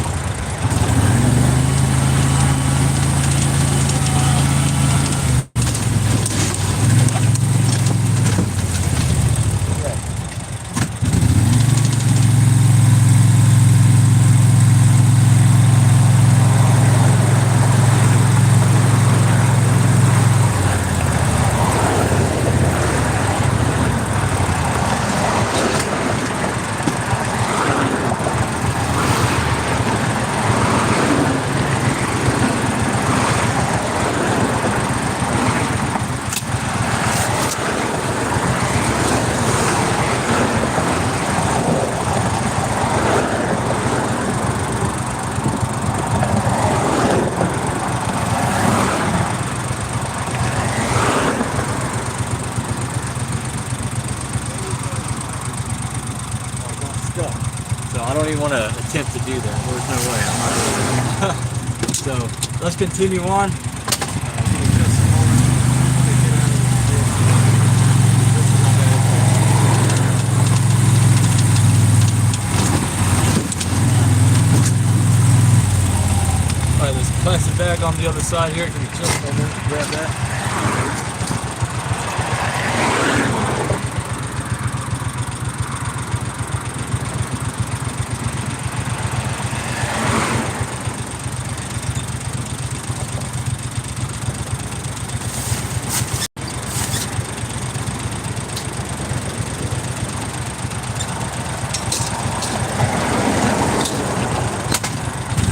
don't even want to attempt to do that. There's no way. I'm not doing that. So let's continue on. Alright, there's a plastic bag on the other side here. Can you just grab that?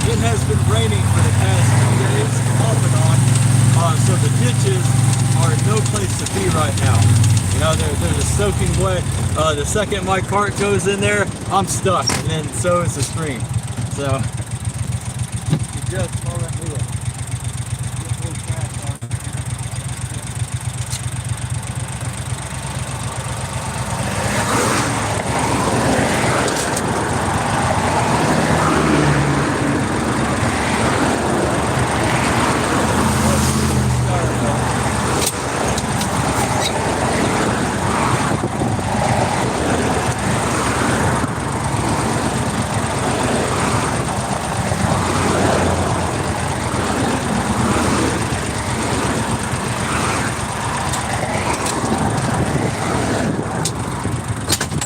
It has been raining for the past 2 days, off and on, so the ditches are no place to be right now. You know, they're just soaking wet. The second my cart goes in there, I'm stuck, and then so is the stream. So, you just follow that wheel.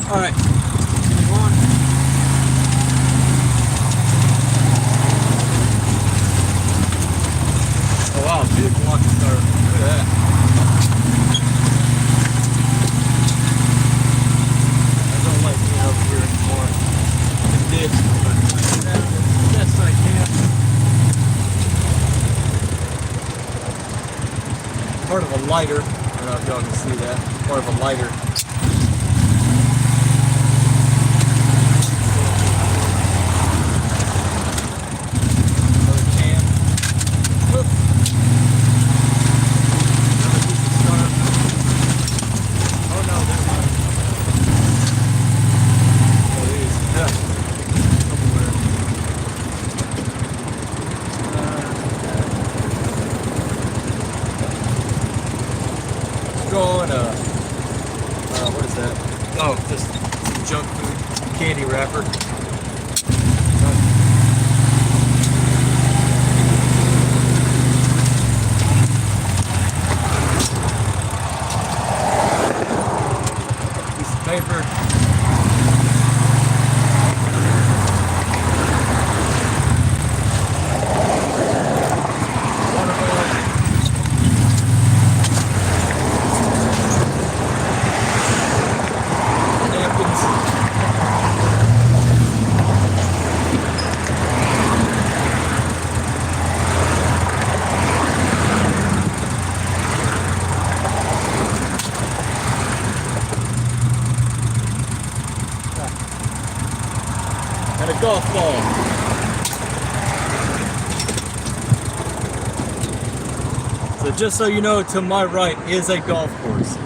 Alright, move on. Oh wow, big walking star. Look at that. I don't like being up here anymore. The ditch, but I do that as best I can. Part of a lighter. I don't know if y'all can see that. Part of a lighter. What is that? Oh, just some junk food, candy wrapper. Piece of paper. And a golf ball. So just so you know, to my right is a golf course.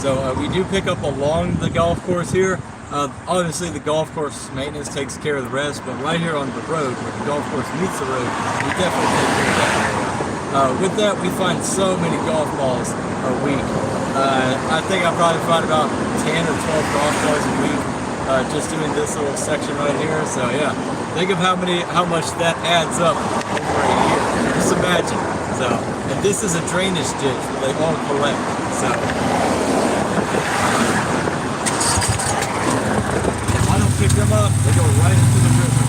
So we do pick up along the golf course here. Obviously the golf course maintenance takes care of the rest, but right here on the road, where the golf course meets the road, we definitely take care of that area. With that, we find so many golf balls a week. I think I probably find about 10 or 12 golf balls a week. Just doing this little section right here. So yeah, think of how much that adds up over a year. Just imagine. So, and this is a drainage ditch where they all collect. So, if I don't pick them up, they go right into the river.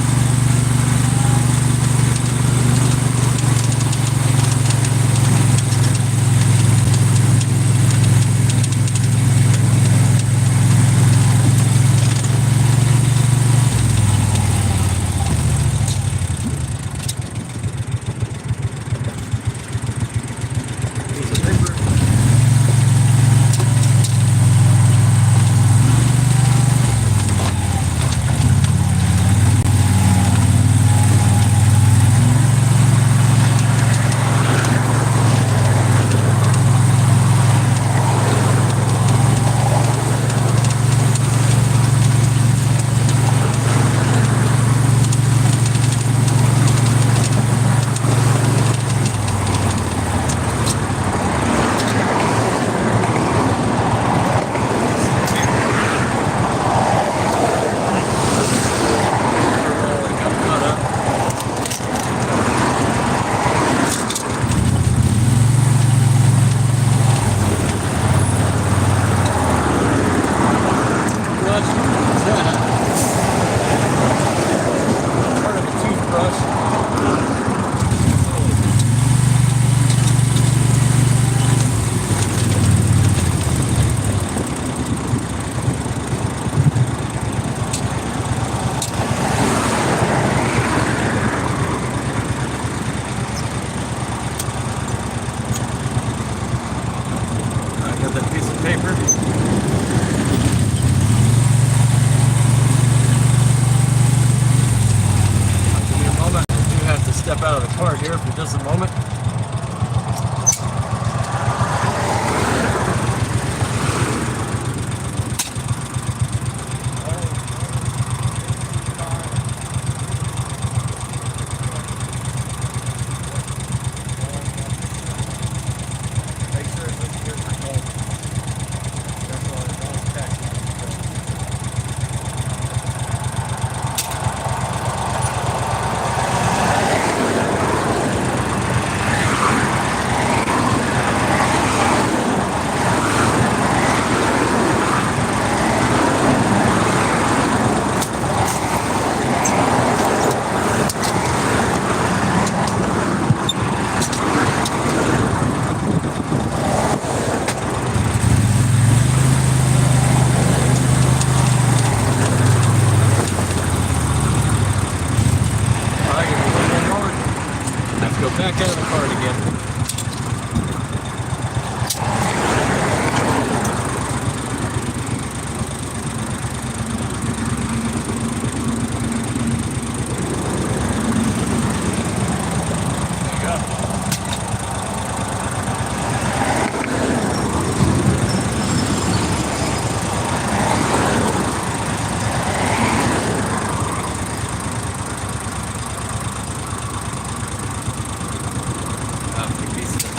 apart here for just a moment. Back out of the cart again.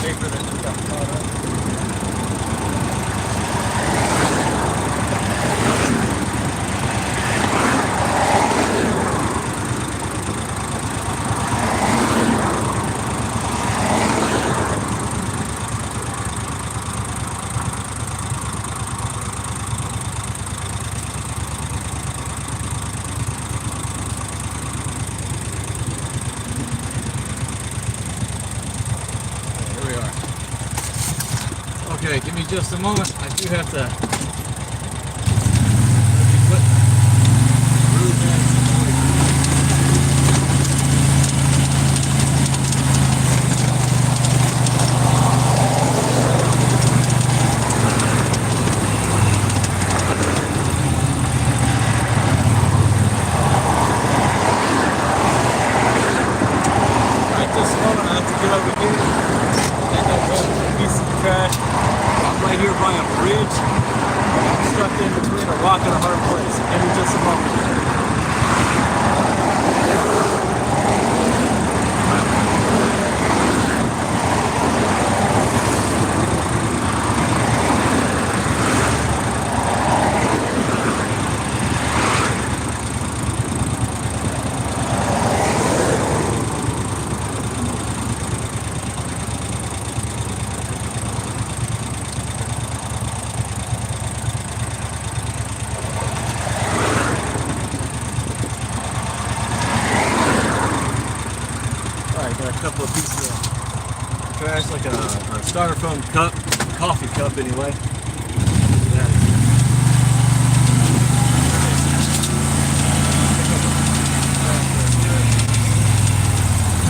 Paper that just got caught up. Okay, give me just a moment. I do have to put rude man situation. Alright, just a moment. I have to get over here and grab a piece of trash. Right here by a bridge. I'm stuck in between a rock and a hard place. Give me just a moment. Got a couple of pieces of trash, like a styrofoam cup, coffee cup anyway.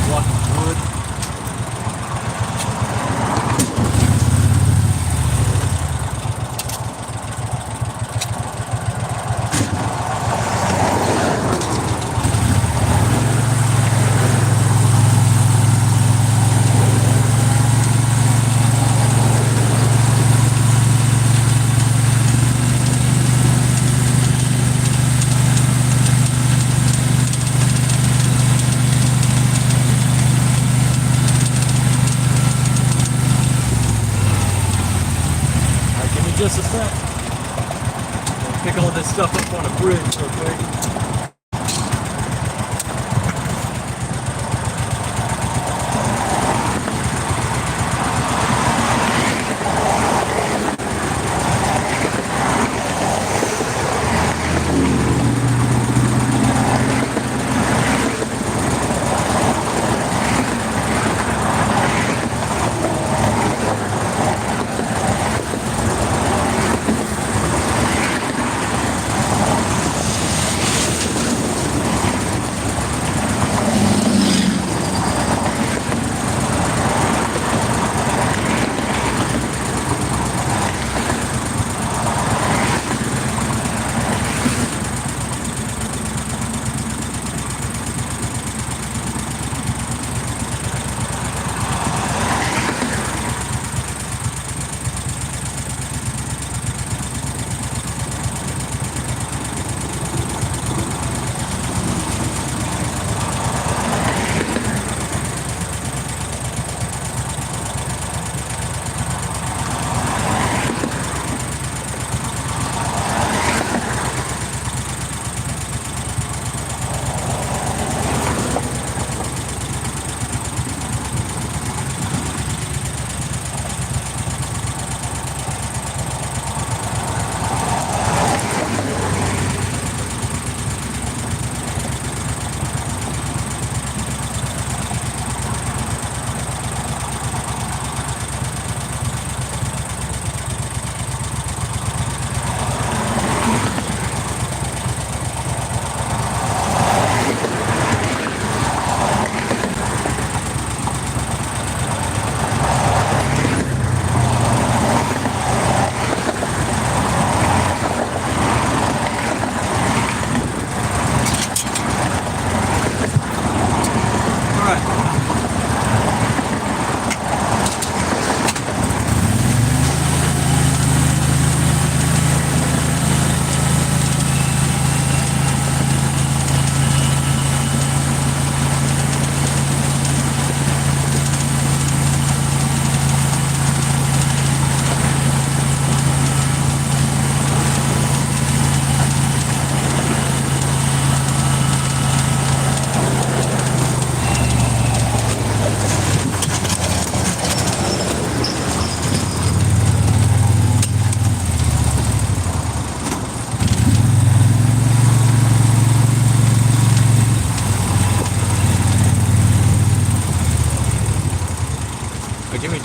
Block of wood. Just a sec. Pick all this stuff up on a bridge real quick.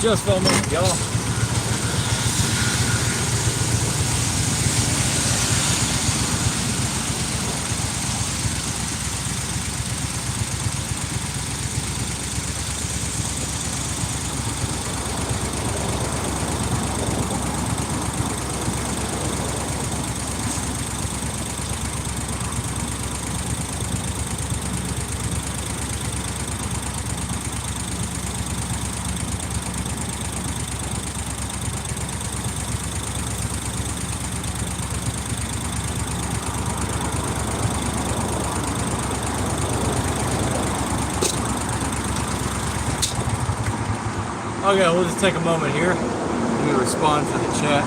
just for a moment, y'all. Okay, we'll just take a moment here. Let me respond to the chat.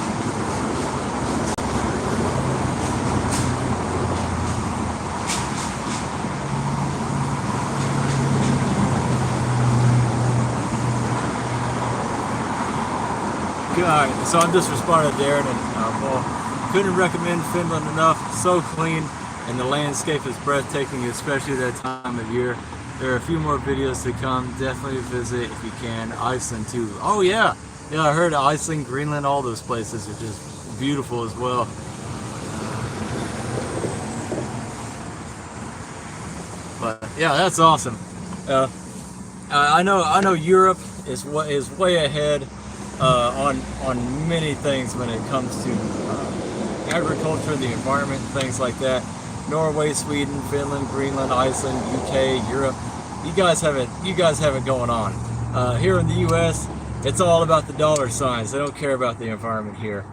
Alright, so I'm just responding to Darren, and well, couldn't recommend Finland enough. So clean, and the landscape is breathtaking, especially that time of year. There are a few more videos to come. Definitely visit if you can. Iceland too. Oh yeah, yeah. I heard Iceland, Greenland, all those places are just beautiful as well. But yeah, that's awesome. I know Europe is way ahead on many things when it comes to agriculture, the environment, things like that. Norway, Sweden, Finland, Greenland, Iceland, UK, Europe. You guys have it going on. Here in the U.S., it's all about the dollar signs. They don't care about the environment here.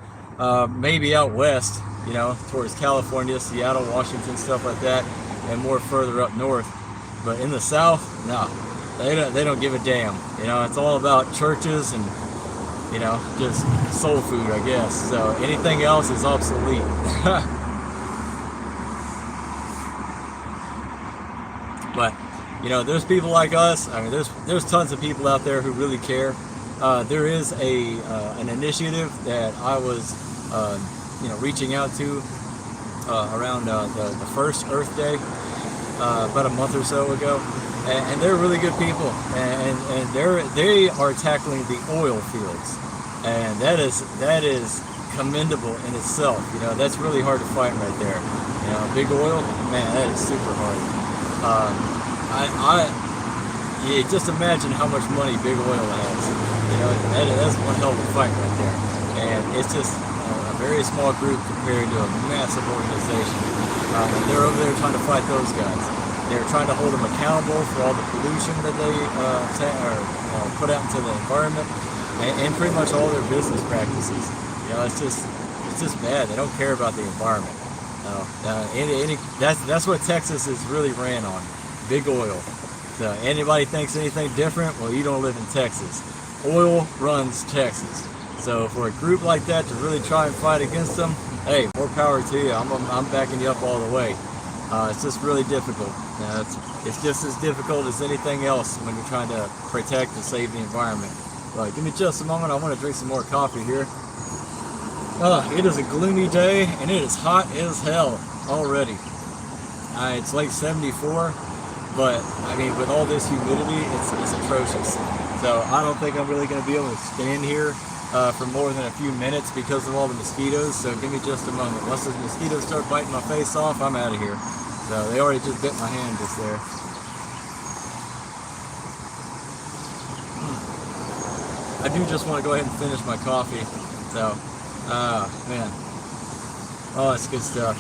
Maybe out west, you know, towards California, Seattle, Washington, stuff like that, and more further up north. But in the South, no, they don't give a damn. You know, it's all about churches and, you know, just soul food, I guess. So anything else is obsolete. But, you know, there's people like us. I mean, there's tons of people out there who really care. There is an initiative that I was, you know, reaching out to around the first Earth Day about a month or so ago, and they're really good people, and they are tackling the oil fields, and that is commendable in itself. You know, that's really hard to fight right there. You know, big oil, man, that is super hard. Yeah, just imagine how much money big oil has. You know, that's one hell of a fight right there. And it's just a very small group compared to a massive organization. And they're over there trying to fight those guys. They're trying to hold them accountable for all the pollution that they put out into the environment, and pretty much all their business practices. You know, it's just bad. They don't care about the environment. That's what Texas is really ran on, big oil. So anybody thinks anything different, well, you don't live in Texas. Oil runs Texas. So for a group like that to really try and fight against them, hey, more power to you. I'm backing you up all the way. It's just really difficult. It's just as difficult as anything else when you're trying to protect and save the environment. But give me just a moment. I want to drink some more coffee here. It is a gloomy day, and it is hot as hell already. It's like 74, but I mean, with all this humidity, it's atrocious. So I don't think I'm really going to be able to stand here for more than a few minutes because of all the mosquitoes. So give me just a moment. Once those mosquitoes start biting my face off, I'm out of here. So they already just bit my hand just there. I do just want to go ahead and finish my coffee. So. Man. Oh, it's good stuff.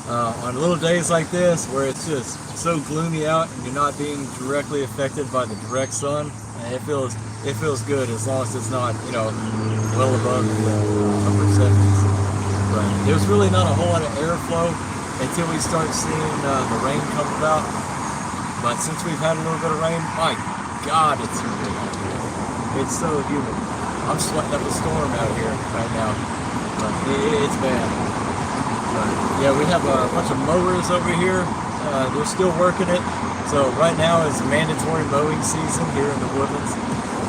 On little days like this, where it's just so gloomy out and you're not being directly affected by the direct sun, it feels good as long as it's not, you know, well above the upper 70s. But there's really not a whole lot of airflow until we start seeing the rain come about. But since we've had a little bit of rain, my God, it's humid. It's so humid. I'm sweating up a storm out here right now. But it's bad. But yeah, we have a bunch of mowers over here. They're still working it. So right now is mandatory mowing season here in the woodlands.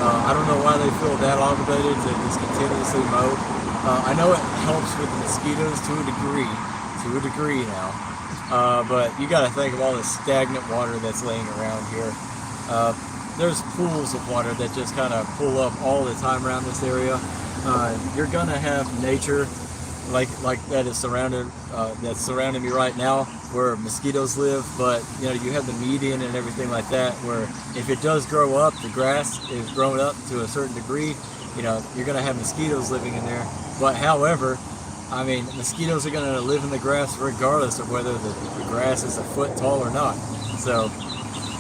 I don't know why they feel that obligated to just continuously mow. I know it helps with the mosquitoes to a degree now. But you got to think of all the stagnant water that's laying around here. there's pools of water that just kind of pull up all the time around this area. You're gonna have nature like that is that's surrounding me right now, where mosquitoes live. But you know, you have the median and everything like that, where if it does grow up, the grass is growing up to a certain degree, you know, you're gonna have mosquitoes living in there. But however, I mean, mosquitoes are gonna live in the grass regardless of whether the grass is a foot tall or not. So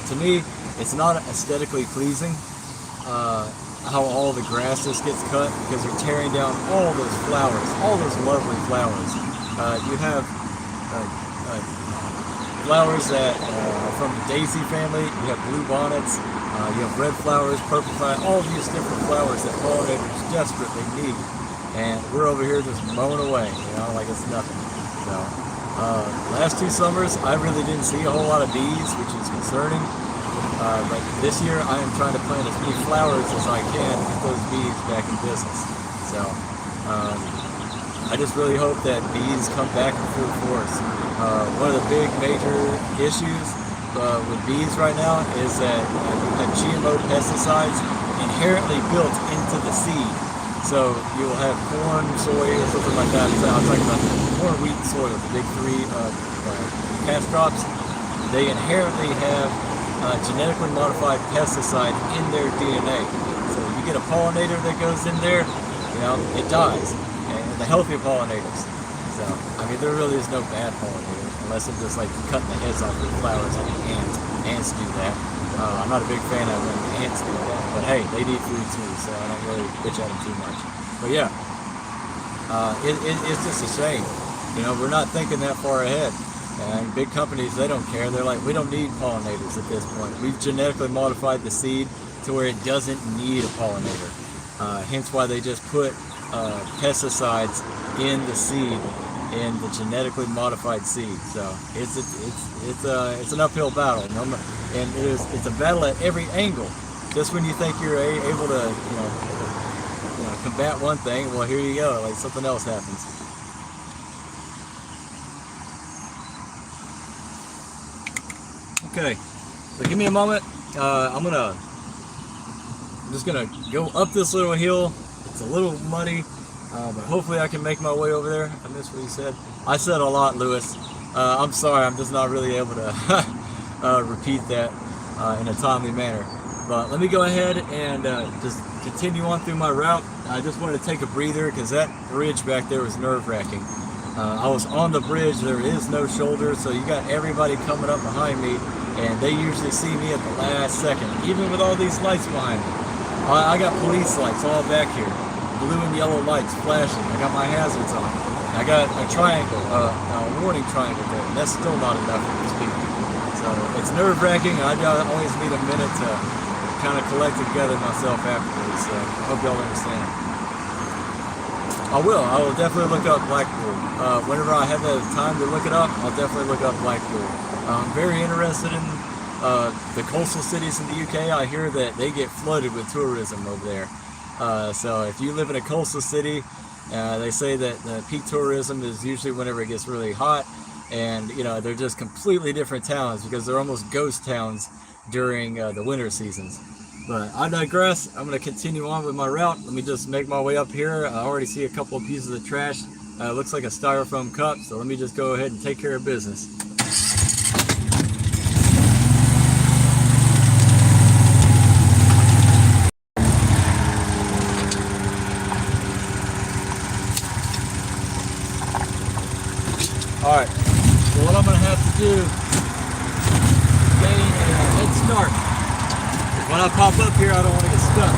to me, it's not aesthetically pleasing how all the grass just gets cut, because they're tearing down all those flowers, all those lovely flowers. You have flowers that are from the daisy family. You have blue bonnets. You have red flowers, purple flowers, all these different flowers that pollinators desperately need. And we're over here just mowing away, you know, like it's nothing. So, last 2 summers, I really didn't see a whole lot of bees, which is concerning. But this year, I am trying to plant as many flowers as I can to get those bees back in business. So, I just really hope that bees come back in full force. One of the big major issues with bees right now is that you have GMO pesticides inherently built into the seed. So you'll have corn, soy, or something like that. So I'm talking about corn, wheat, and soy, the big 3 cash crops. They inherently have genetically modified pesticide in their DNA. So you get a pollinator that goes in there, you know, it dies. And the healthy pollinators. So, I mean, there really is no bad pollinators, unless it's just like cutting the heads off the flowers like ants. Ants do that. I'm not a big fan of when ants do that, but hey, they need food too, so I don't really bitch at them too much. But yeah, it's just a shame. You know, we're not thinking that far ahead. And big companies, they don't care. They're like, we don't need pollinators at this point. We've genetically modified the seed to where it doesn't need a pollinator. Hence why they just put pesticides in the seed, in the genetically modified seed. So it's an uphill battle, and it's a battle at every angle. Just when you think you're able to combat one thing, well, here you go, like something else happens. Okay, so give me a moment. I'm just gonna go up this little hill. It's a little muddy, but hopefully I can make my way over there. I missed what he said. I said a lot, Lewis. I'm sorry, I'm just not really able to repeat that in a timely manner. But let me go ahead and just continue on through my route. I just wanted to take a breather because that bridge back there was nerve-wracking. I was on the bridge, there is no shoulder, so you got everybody coming up behind me, and they usually see me at the last second, even with all these lights behind me. I got police lights all back here, blue and yellow lights flashing. I got my hazards on. I got a triangle, a warning triangle there, and that's still not enough for these people. So it's nerve-wracking, and I always need a minute to kind of collect together myself afterwards, so I hope y'all understand. I will definitely look up Blackpool. Whenever I have the time to look it up, I'll definitely look up Blackpool. I'm very interested in the coastal cities in the UK. I hear that they get flooded with tourism over there. So if you live in a coastal city, they say that the peak tourism is usually whenever it gets really hot, and you know, they're just completely different towns because they're almost ghost towns during the winter seasons. But I digress. I'm going to continue on with my route. Let me just make my way up here. I already see a couple of pieces of trash. Looks like a styrofoam cup, so let me just go ahead and take care of business. Alright, so what I'm going to have to do is gain a head start. When I pop up here, I don't want to get stuck.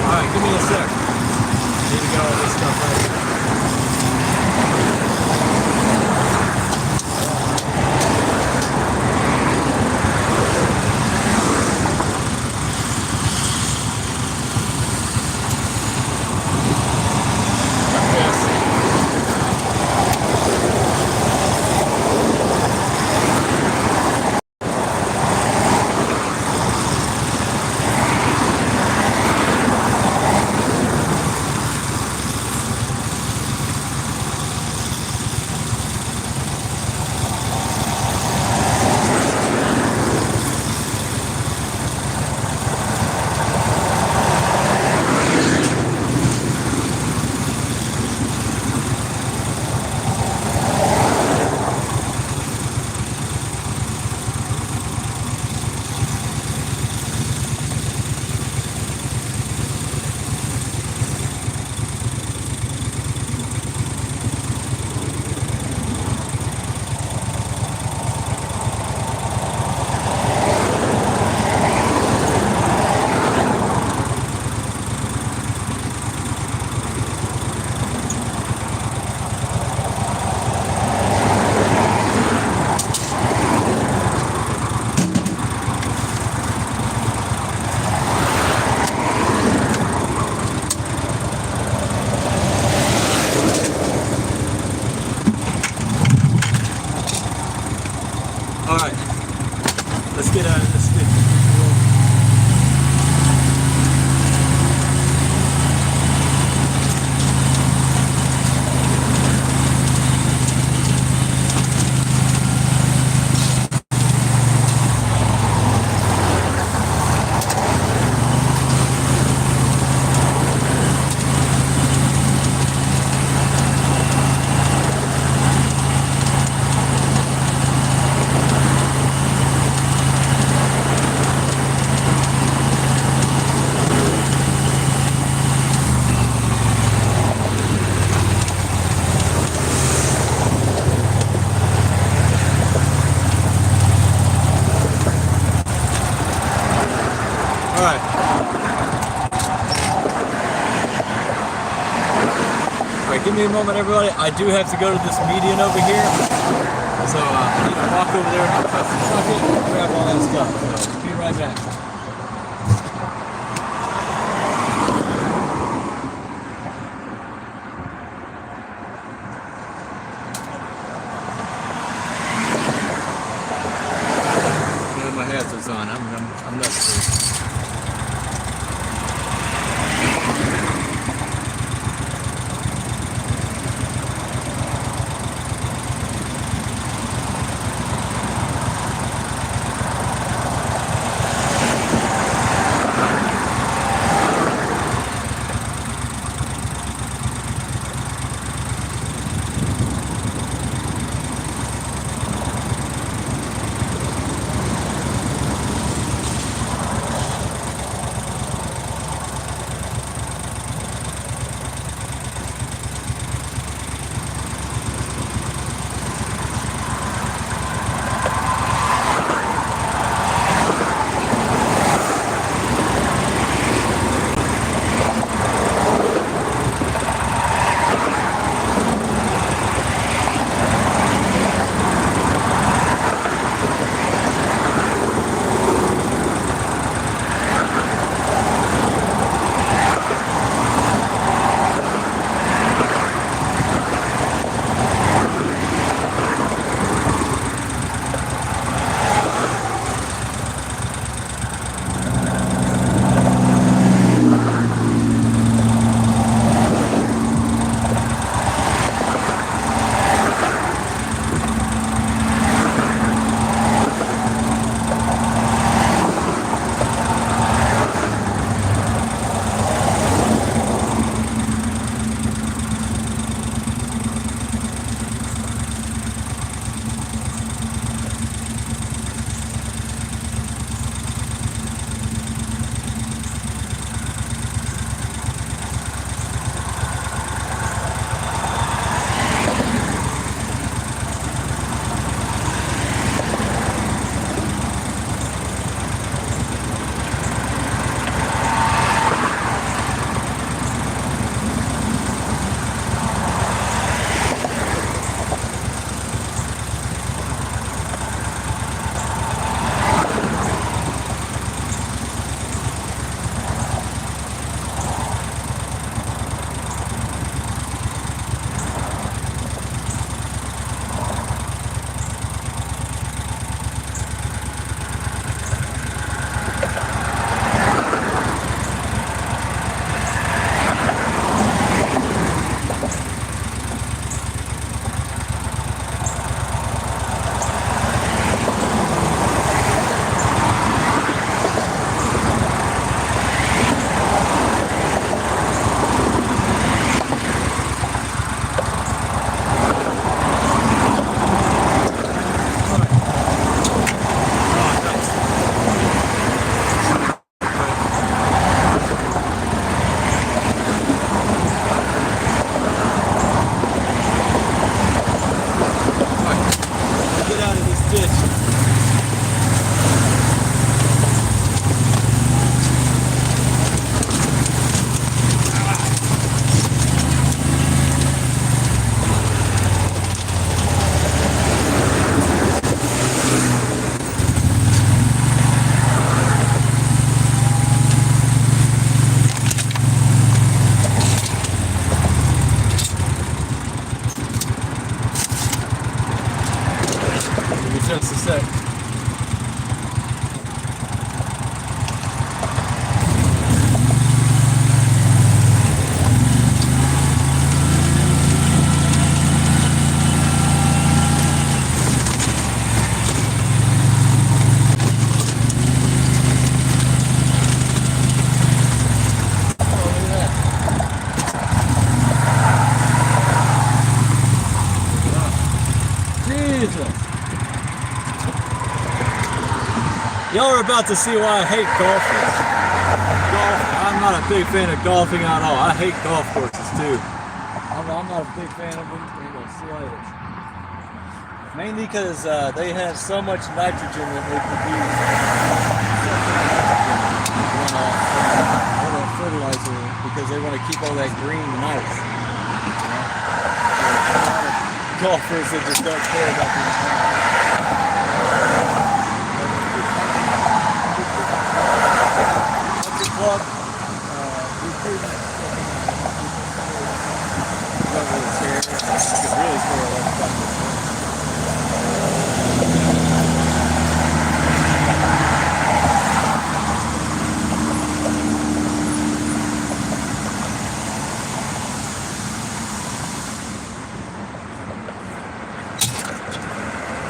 Alright, give me a sec. I need to get all this stuff right here. All right, let's get out of this thing. Alright, give me a moment, everybody. I do have to go to this median over here. So I need to walk over there and press the bucket and grab all that stuff. So be right back. My hazards on. I'm not free. just a sec. Y'all are about to see why I hate golfers. I'm not a big fan of golfing at all. I hate golf courses too. I'm not a big fan of them. Sliders. Mainly because they have so much nitrogen that they produce. Fertilizer because they want to keep all that green nice. Golfers that just don't care about the environment. Club,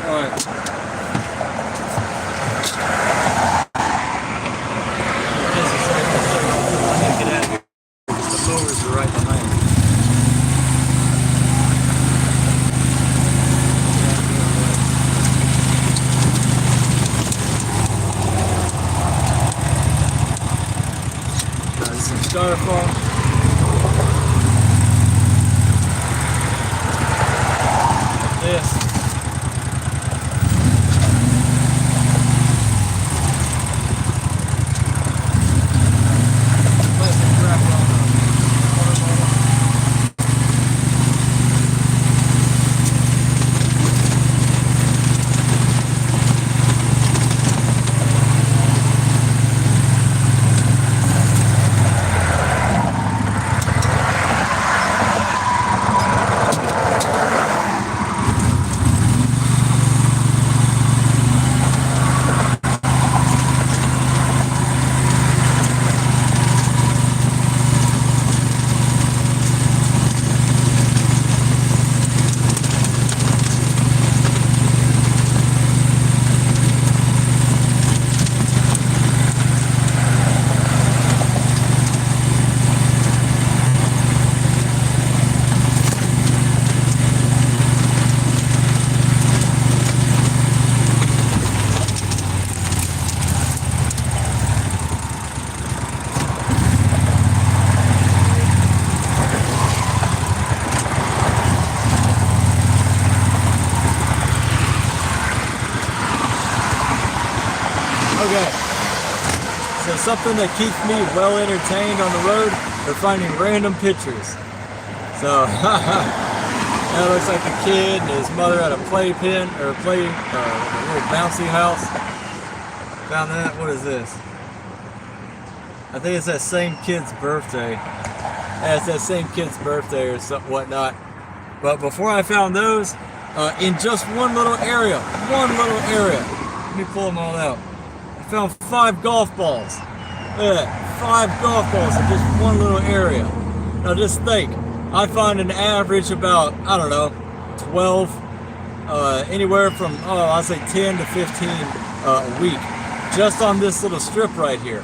all right. Styrofoam. This. Plastic wrap on water bottle. Okay, so something that keeps me well entertained on the road are finding random pictures. So, that looks like a kid and his mother at a playpen, or a little bouncy house. Found that, what is this? I think it's that same kid's birthday. Yeah, it's that same kid's birthday or something, whatnot. But before I found those, in just one little area, let me pull them all out. I found 5 golf balls. Look at that, 5 golf balls in just one little area. Now just think, I find an average about, I don't know, 12, anywhere from, I'd say 10 to 15 a week, just on this little strip right here.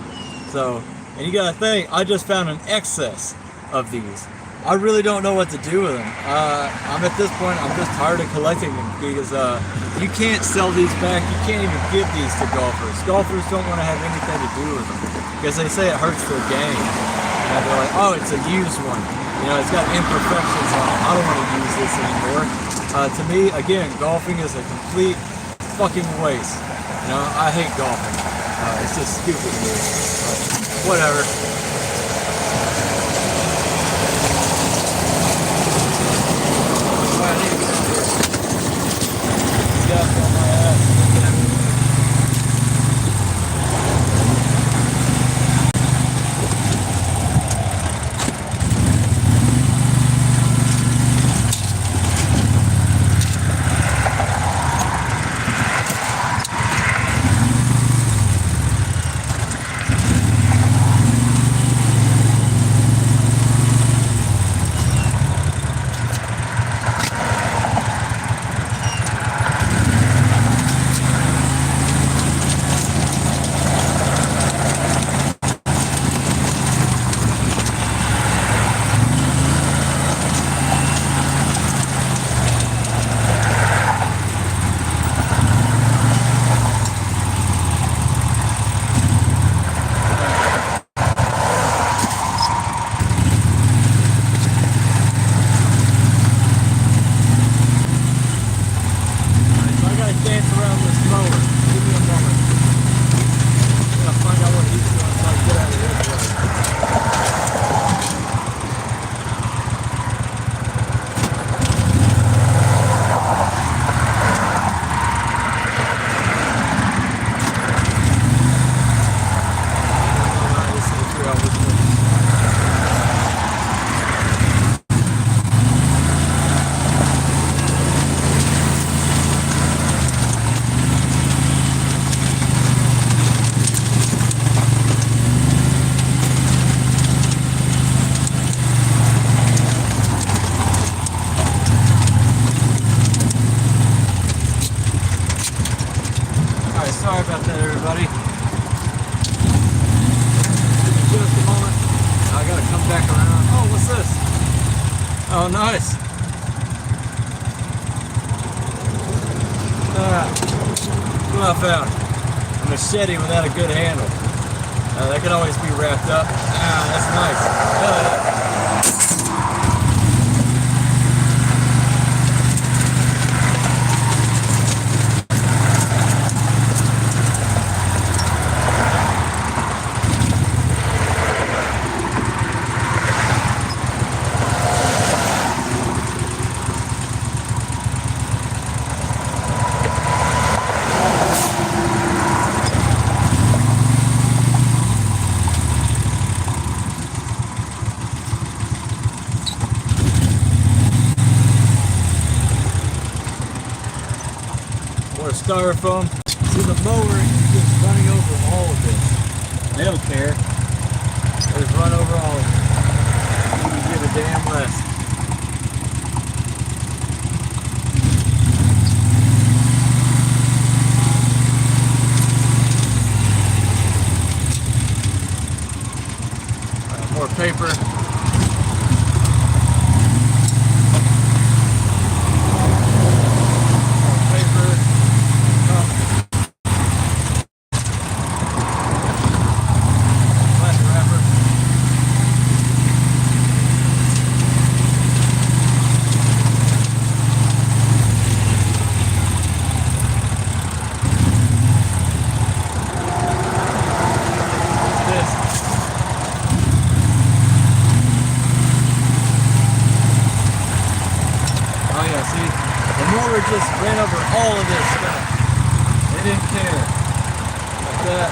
So, and you gotta think, I just found an excess of these. I really don't know what to do with them. I'm at this point, I'm just tired of collecting them because you can't sell these back. You can't even give these to golfers. Golfers don't want to have anything to do with them because they say it hurts their game. And they're like, oh, it's a used one. You know, it's got imperfections on it. I don't want to use this anymore. To me, again, golfing is a complete fucking waste. You know, I hate golfing. It's just stupid to me. But whatever. dance around this mower. Give me a moment. I'm gonna find out what he's doing so I can get out of his way. Sorry about that, everybody. Just a moment. I gotta come back around. Oh, what's this? Oh, nice. What I found? A machete without a good handle. That can always be wrapped up. That's nice. More styrofoam. See, the mower is just running over all of this. They don't care. They just run over all of it. You can give a damn less. More paper. Just ran over all of this stuff. They didn't care. Like that.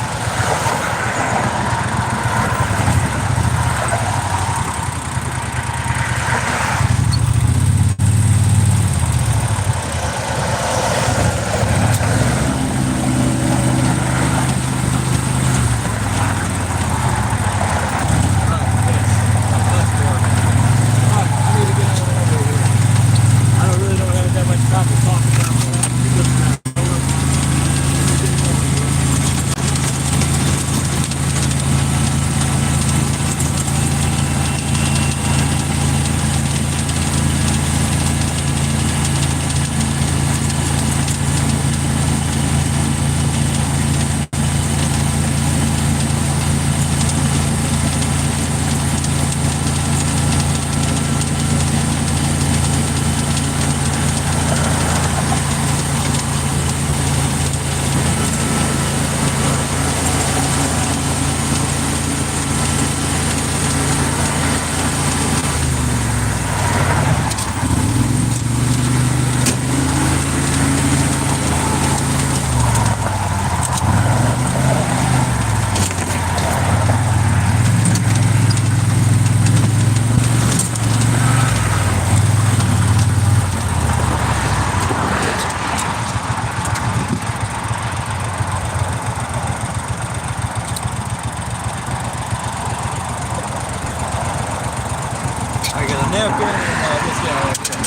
napkin and this guy right here.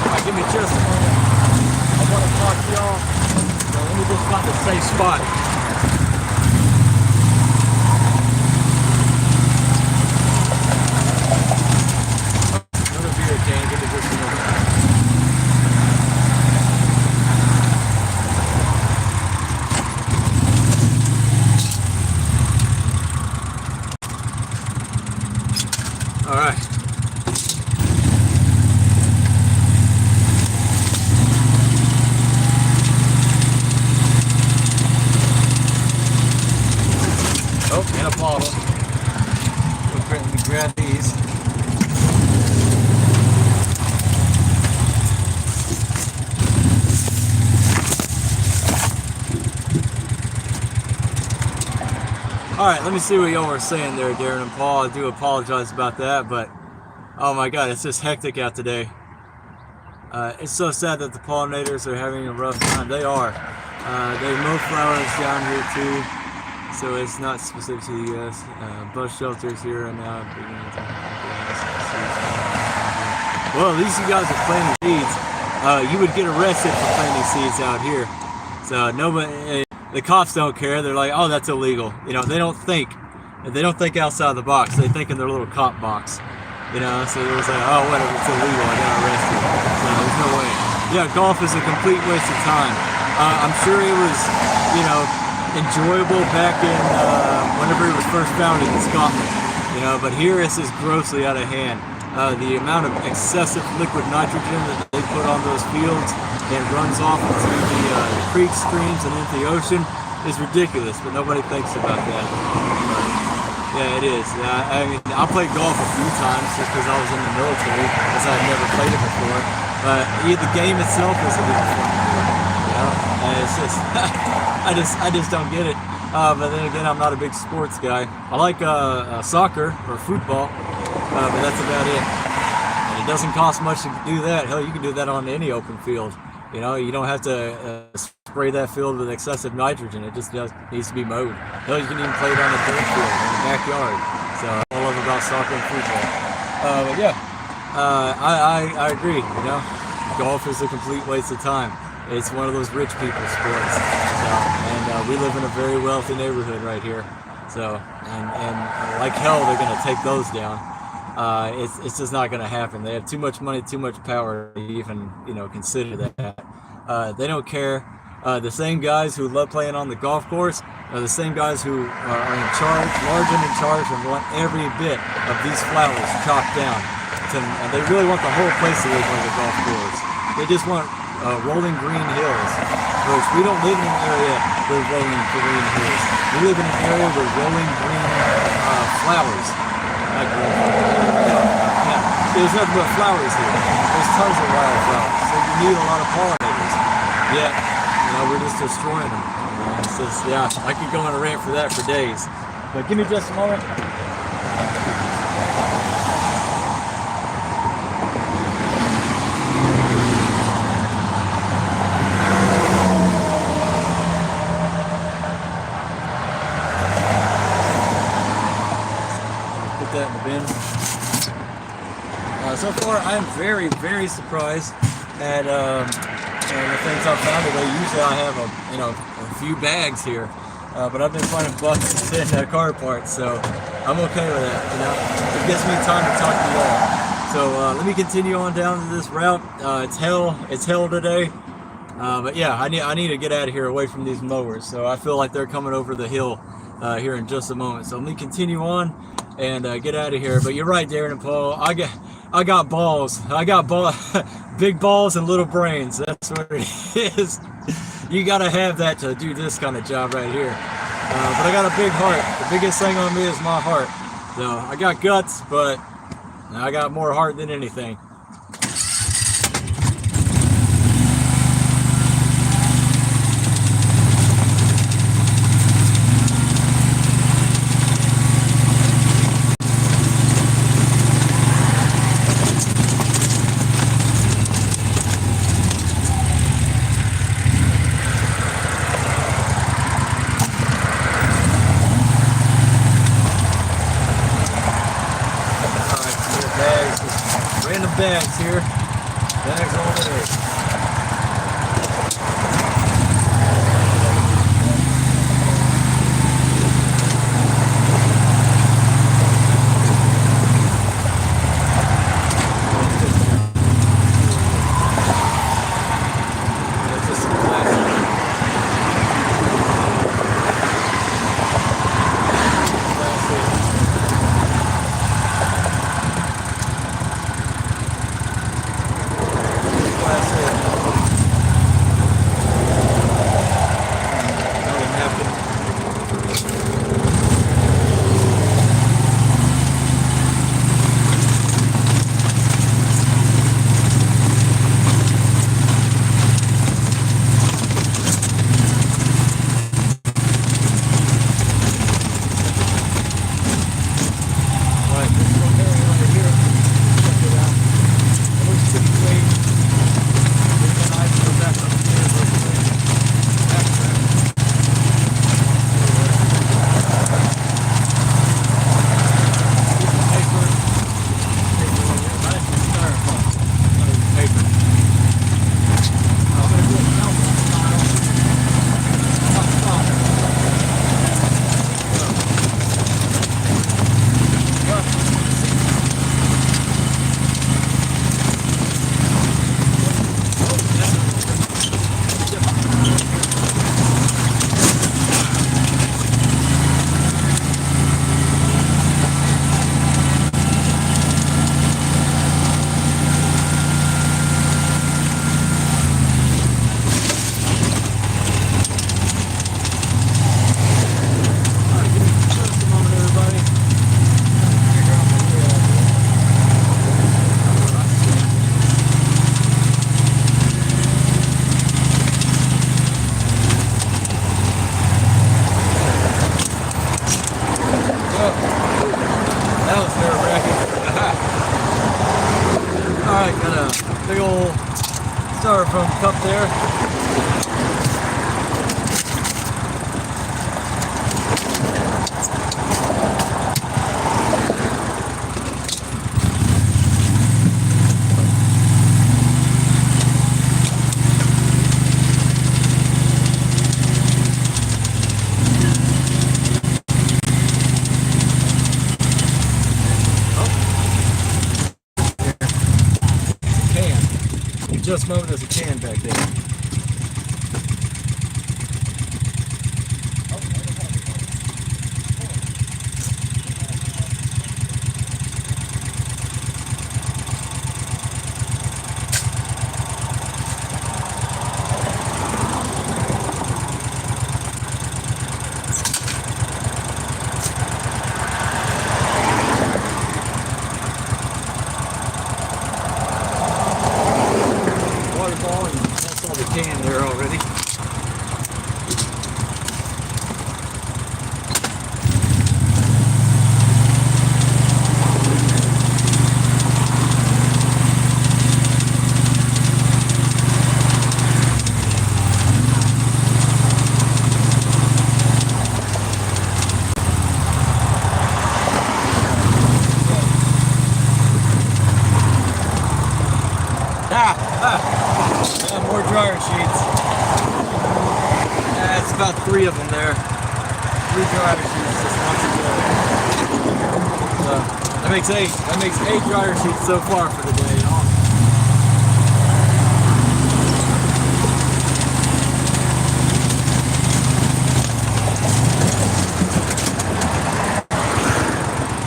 Alright, give me just a moment. I want to talk to y'all. So let me just find a safe spot. Another beer can, give me just a moment. All right. Alright, let me see what y'all were saying there, Darren and Paul. I do apologize about that, but oh my god, it's just hectic out today. It's so sad that the pollinators are having a rough time. They are. They mow flowers down here too, so it's not specific to the U.S. Bus shelters here are now beginning to well, at least you guys are planting seeds. You would get arrested for planting seeds out here. So nobody, the cops don't care. They're like, oh, that's illegal. You know, they don't think outside the box. They think in their little cop box. You know, so it was like, oh, whatever, it's illegal, I got arrested. So there's no way. Yeah, golf is a complete waste of time. I'm sure it was, you know, enjoyable back in whenever it was first founded in Scotland. You know, but here it's just grossly out of hand. The amount of excessive liquid nitrogen that they put on those fields and runs off into the creeks, streams, and into the ocean is ridiculous, but nobody thinks about that. Yeah, it is. I mean, I played golf a few times just because I was in the military, because I had never played it before. But the game itself isn't even fun to do. You know, and it's just, I just don't get it. But then again, I'm not a big sports guy. I like soccer or football, but that's about it. And it doesn't cost much to do that. Hell, you can do that on any open field. You know, you don't have to spray that field with excessive nitrogen. It just needs to be mowed. Hell, you can even play it on the dirt field in the backyard. So I love about soccer and football. But yeah, I agree. You know, golf is a complete waste of time. It's one of those rich people's sports. So, and we live in a very wealthy neighborhood right here. So, and like hell, they're gonna take those down. It's just not going to happen. They have too much money, too much power to even, you know, consider that. They don't care. The same guys who love playing on the golf course are the same guys who are in charge, large and in charge, and want every bit of these flowers chopped down. And they really want the whole place to look like a golf course. They just want rolling green hills. Which we don't live in an area with rolling green hills. We live in an area with rolling green flowers. Yeah. There's nothing but flowers here. There's tons of wildflowers, so you need a lot of pollinators. Yet, you know, we're just destroying them. It's just, yeah, I could go on a rant for that for days. But give me just a moment. That in the bin. So far, I'm very, very surprised at the things I've found today. Usually, I have a few bags here, but I've been finding buckets and car parts, so I'm okay with that. You know, it gives me time to talk to you all. So let me continue on down to this route. It's hell today. But yeah, I need to get out of here away from these mowers. So I feel like they're coming over the hill here in just a moment. So let me continue on and get out of here. But you're right, Darren and Paul. I got balls. I got big balls and little brains. That's what it is. You gotta have that to do this kind of job right here. But I got a big heart. The biggest thing on me is my heart. So I got guts, but I got more heart than anything. Bags here. Bags all the way. Classic styrofoam cup there. Just moment there's a can back there. Can there already. More dryer sheets. That's about 3 of them there. 3 dryer sheets just once again. So that makes 8. That makes 8 dryer sheets so far for the day.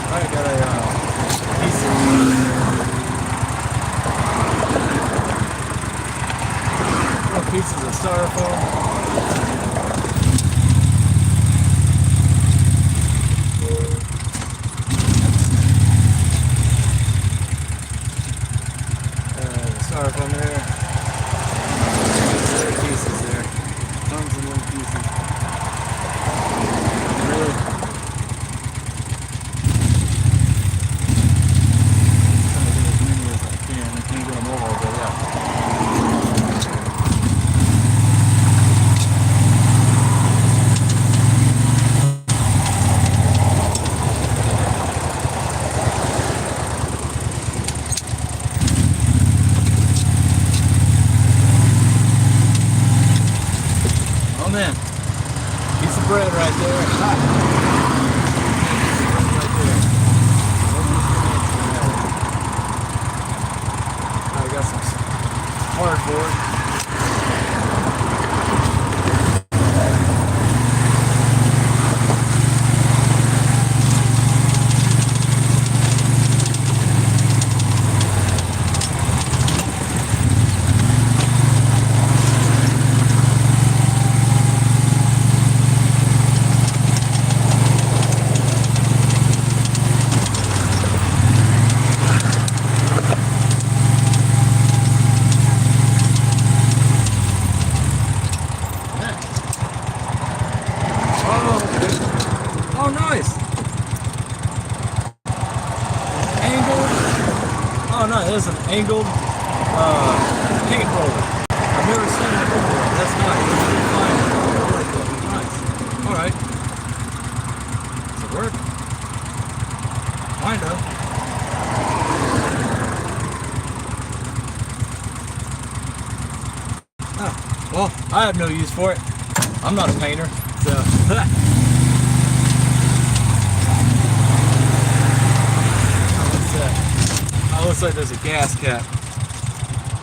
I got a piece of pieces of styrofoam. Styrofoam there. Little pieces there. Tons of little pieces. Really? I'm trying to get as many as I can. I can't get them all, but yeah. Man, piece of bread right there. Right there. I got some hardboard. Oh, nice. Angled. Oh, no, there's an angled paint roller. I've never seen that before. That's nice. Nice. All right. Does it work? Kind of. Oh, well, I have no use for it. I'm not a painter, so. Oh, looks like there's a gas cap.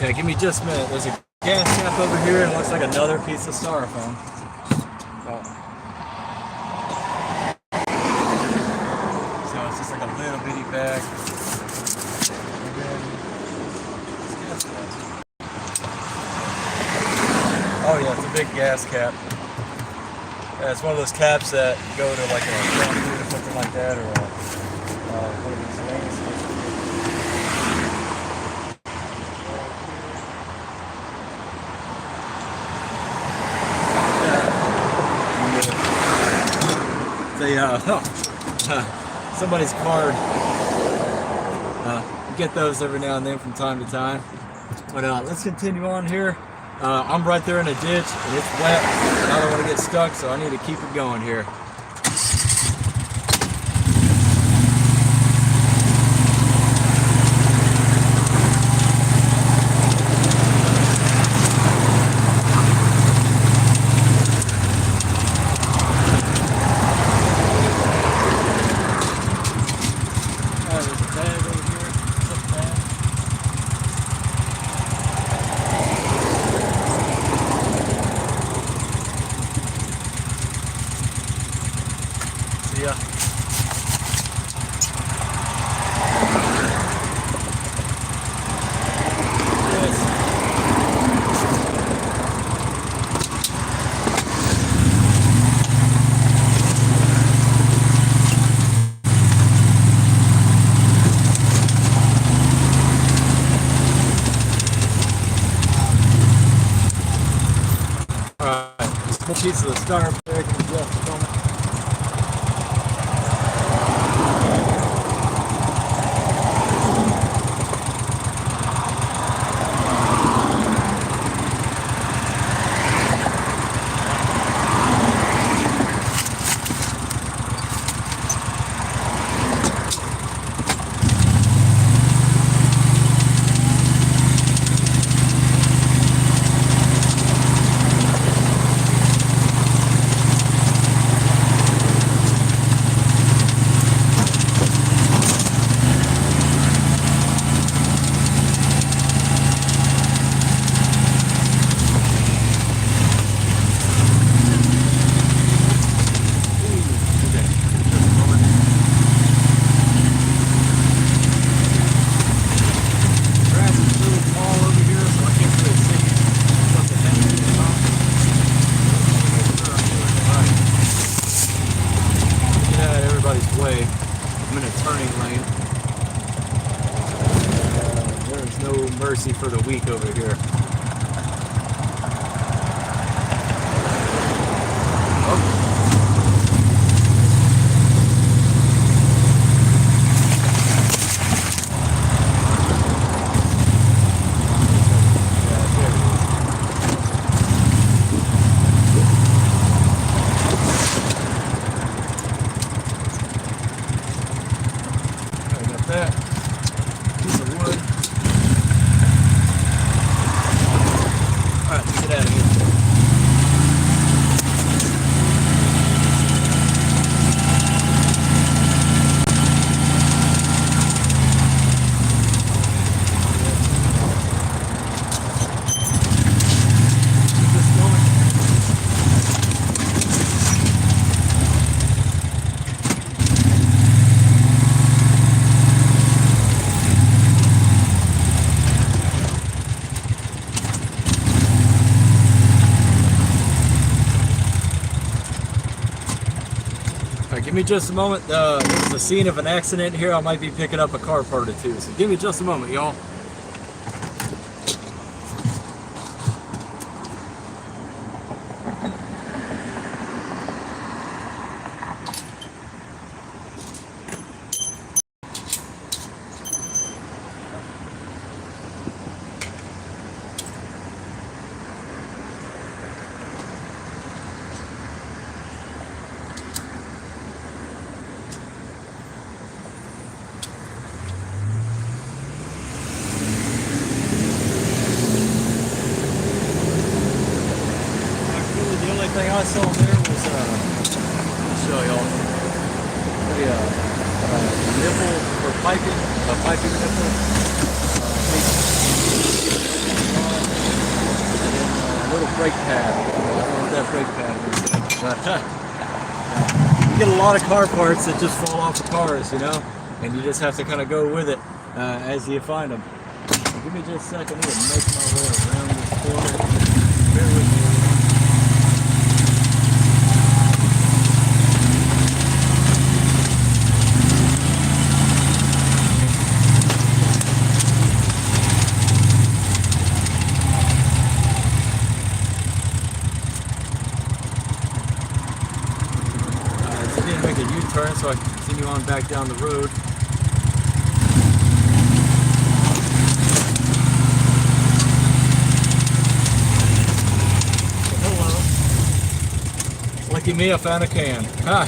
Yeah, give me just a minute. There's a gas cap over here, and it looks like another piece of styrofoam. Oh. So it's just like a little bitty bag. And then, oh yeah, it's a big gas cap. Yeah, it's one of those caps that go to like a or something like that, or one of these things. Somebody's card. You get those every now and then from time to time. But let's continue on here. I'm right there in a ditch and it's wet and I don't want to get stuck, so I need to keep it going here. Yeah. Alright, small piece of the starter break and just film it. Way. I'm in a turning lane. There's no mercy for the weak over here. Oh. That piece of wood. Alright, let's get out of here. Keep this going. Give me just a moment. There's a scene of an accident here. I might be picking up a car part or two. So give me just a moment, y'all. Thing I saw there was, I'll show y'all, a nipple for piping, a piping nipple, and then a little brake pad. I don't know what that brake pad is, but you get a lot of car parts that just fall off the cars, you know, and you just have to kind of go with it as you find them. So give me just a second, I'm going to make my way around this corner. Bear with me. Make a U-turn so I can continue on back down the road. Lucky me, I found a can. Hi.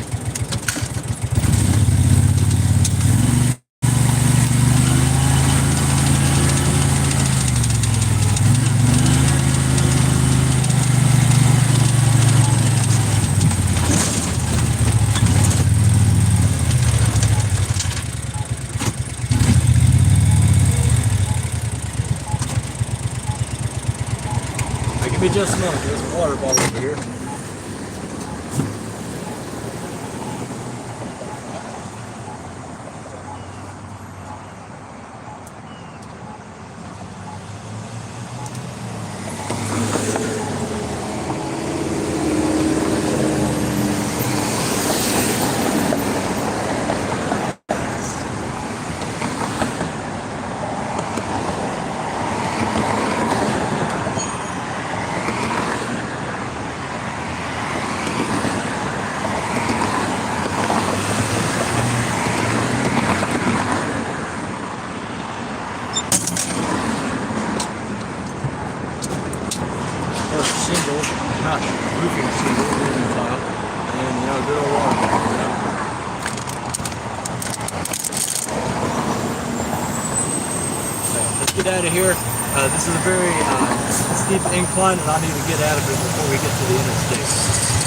Give me just a moment. There's a water bottle over here. Shingle, not roofing shingle, roofing tile, and good old water bottle. Let's get out of here. This is a very steep incline, and I need to get out of it before we get to the interstate.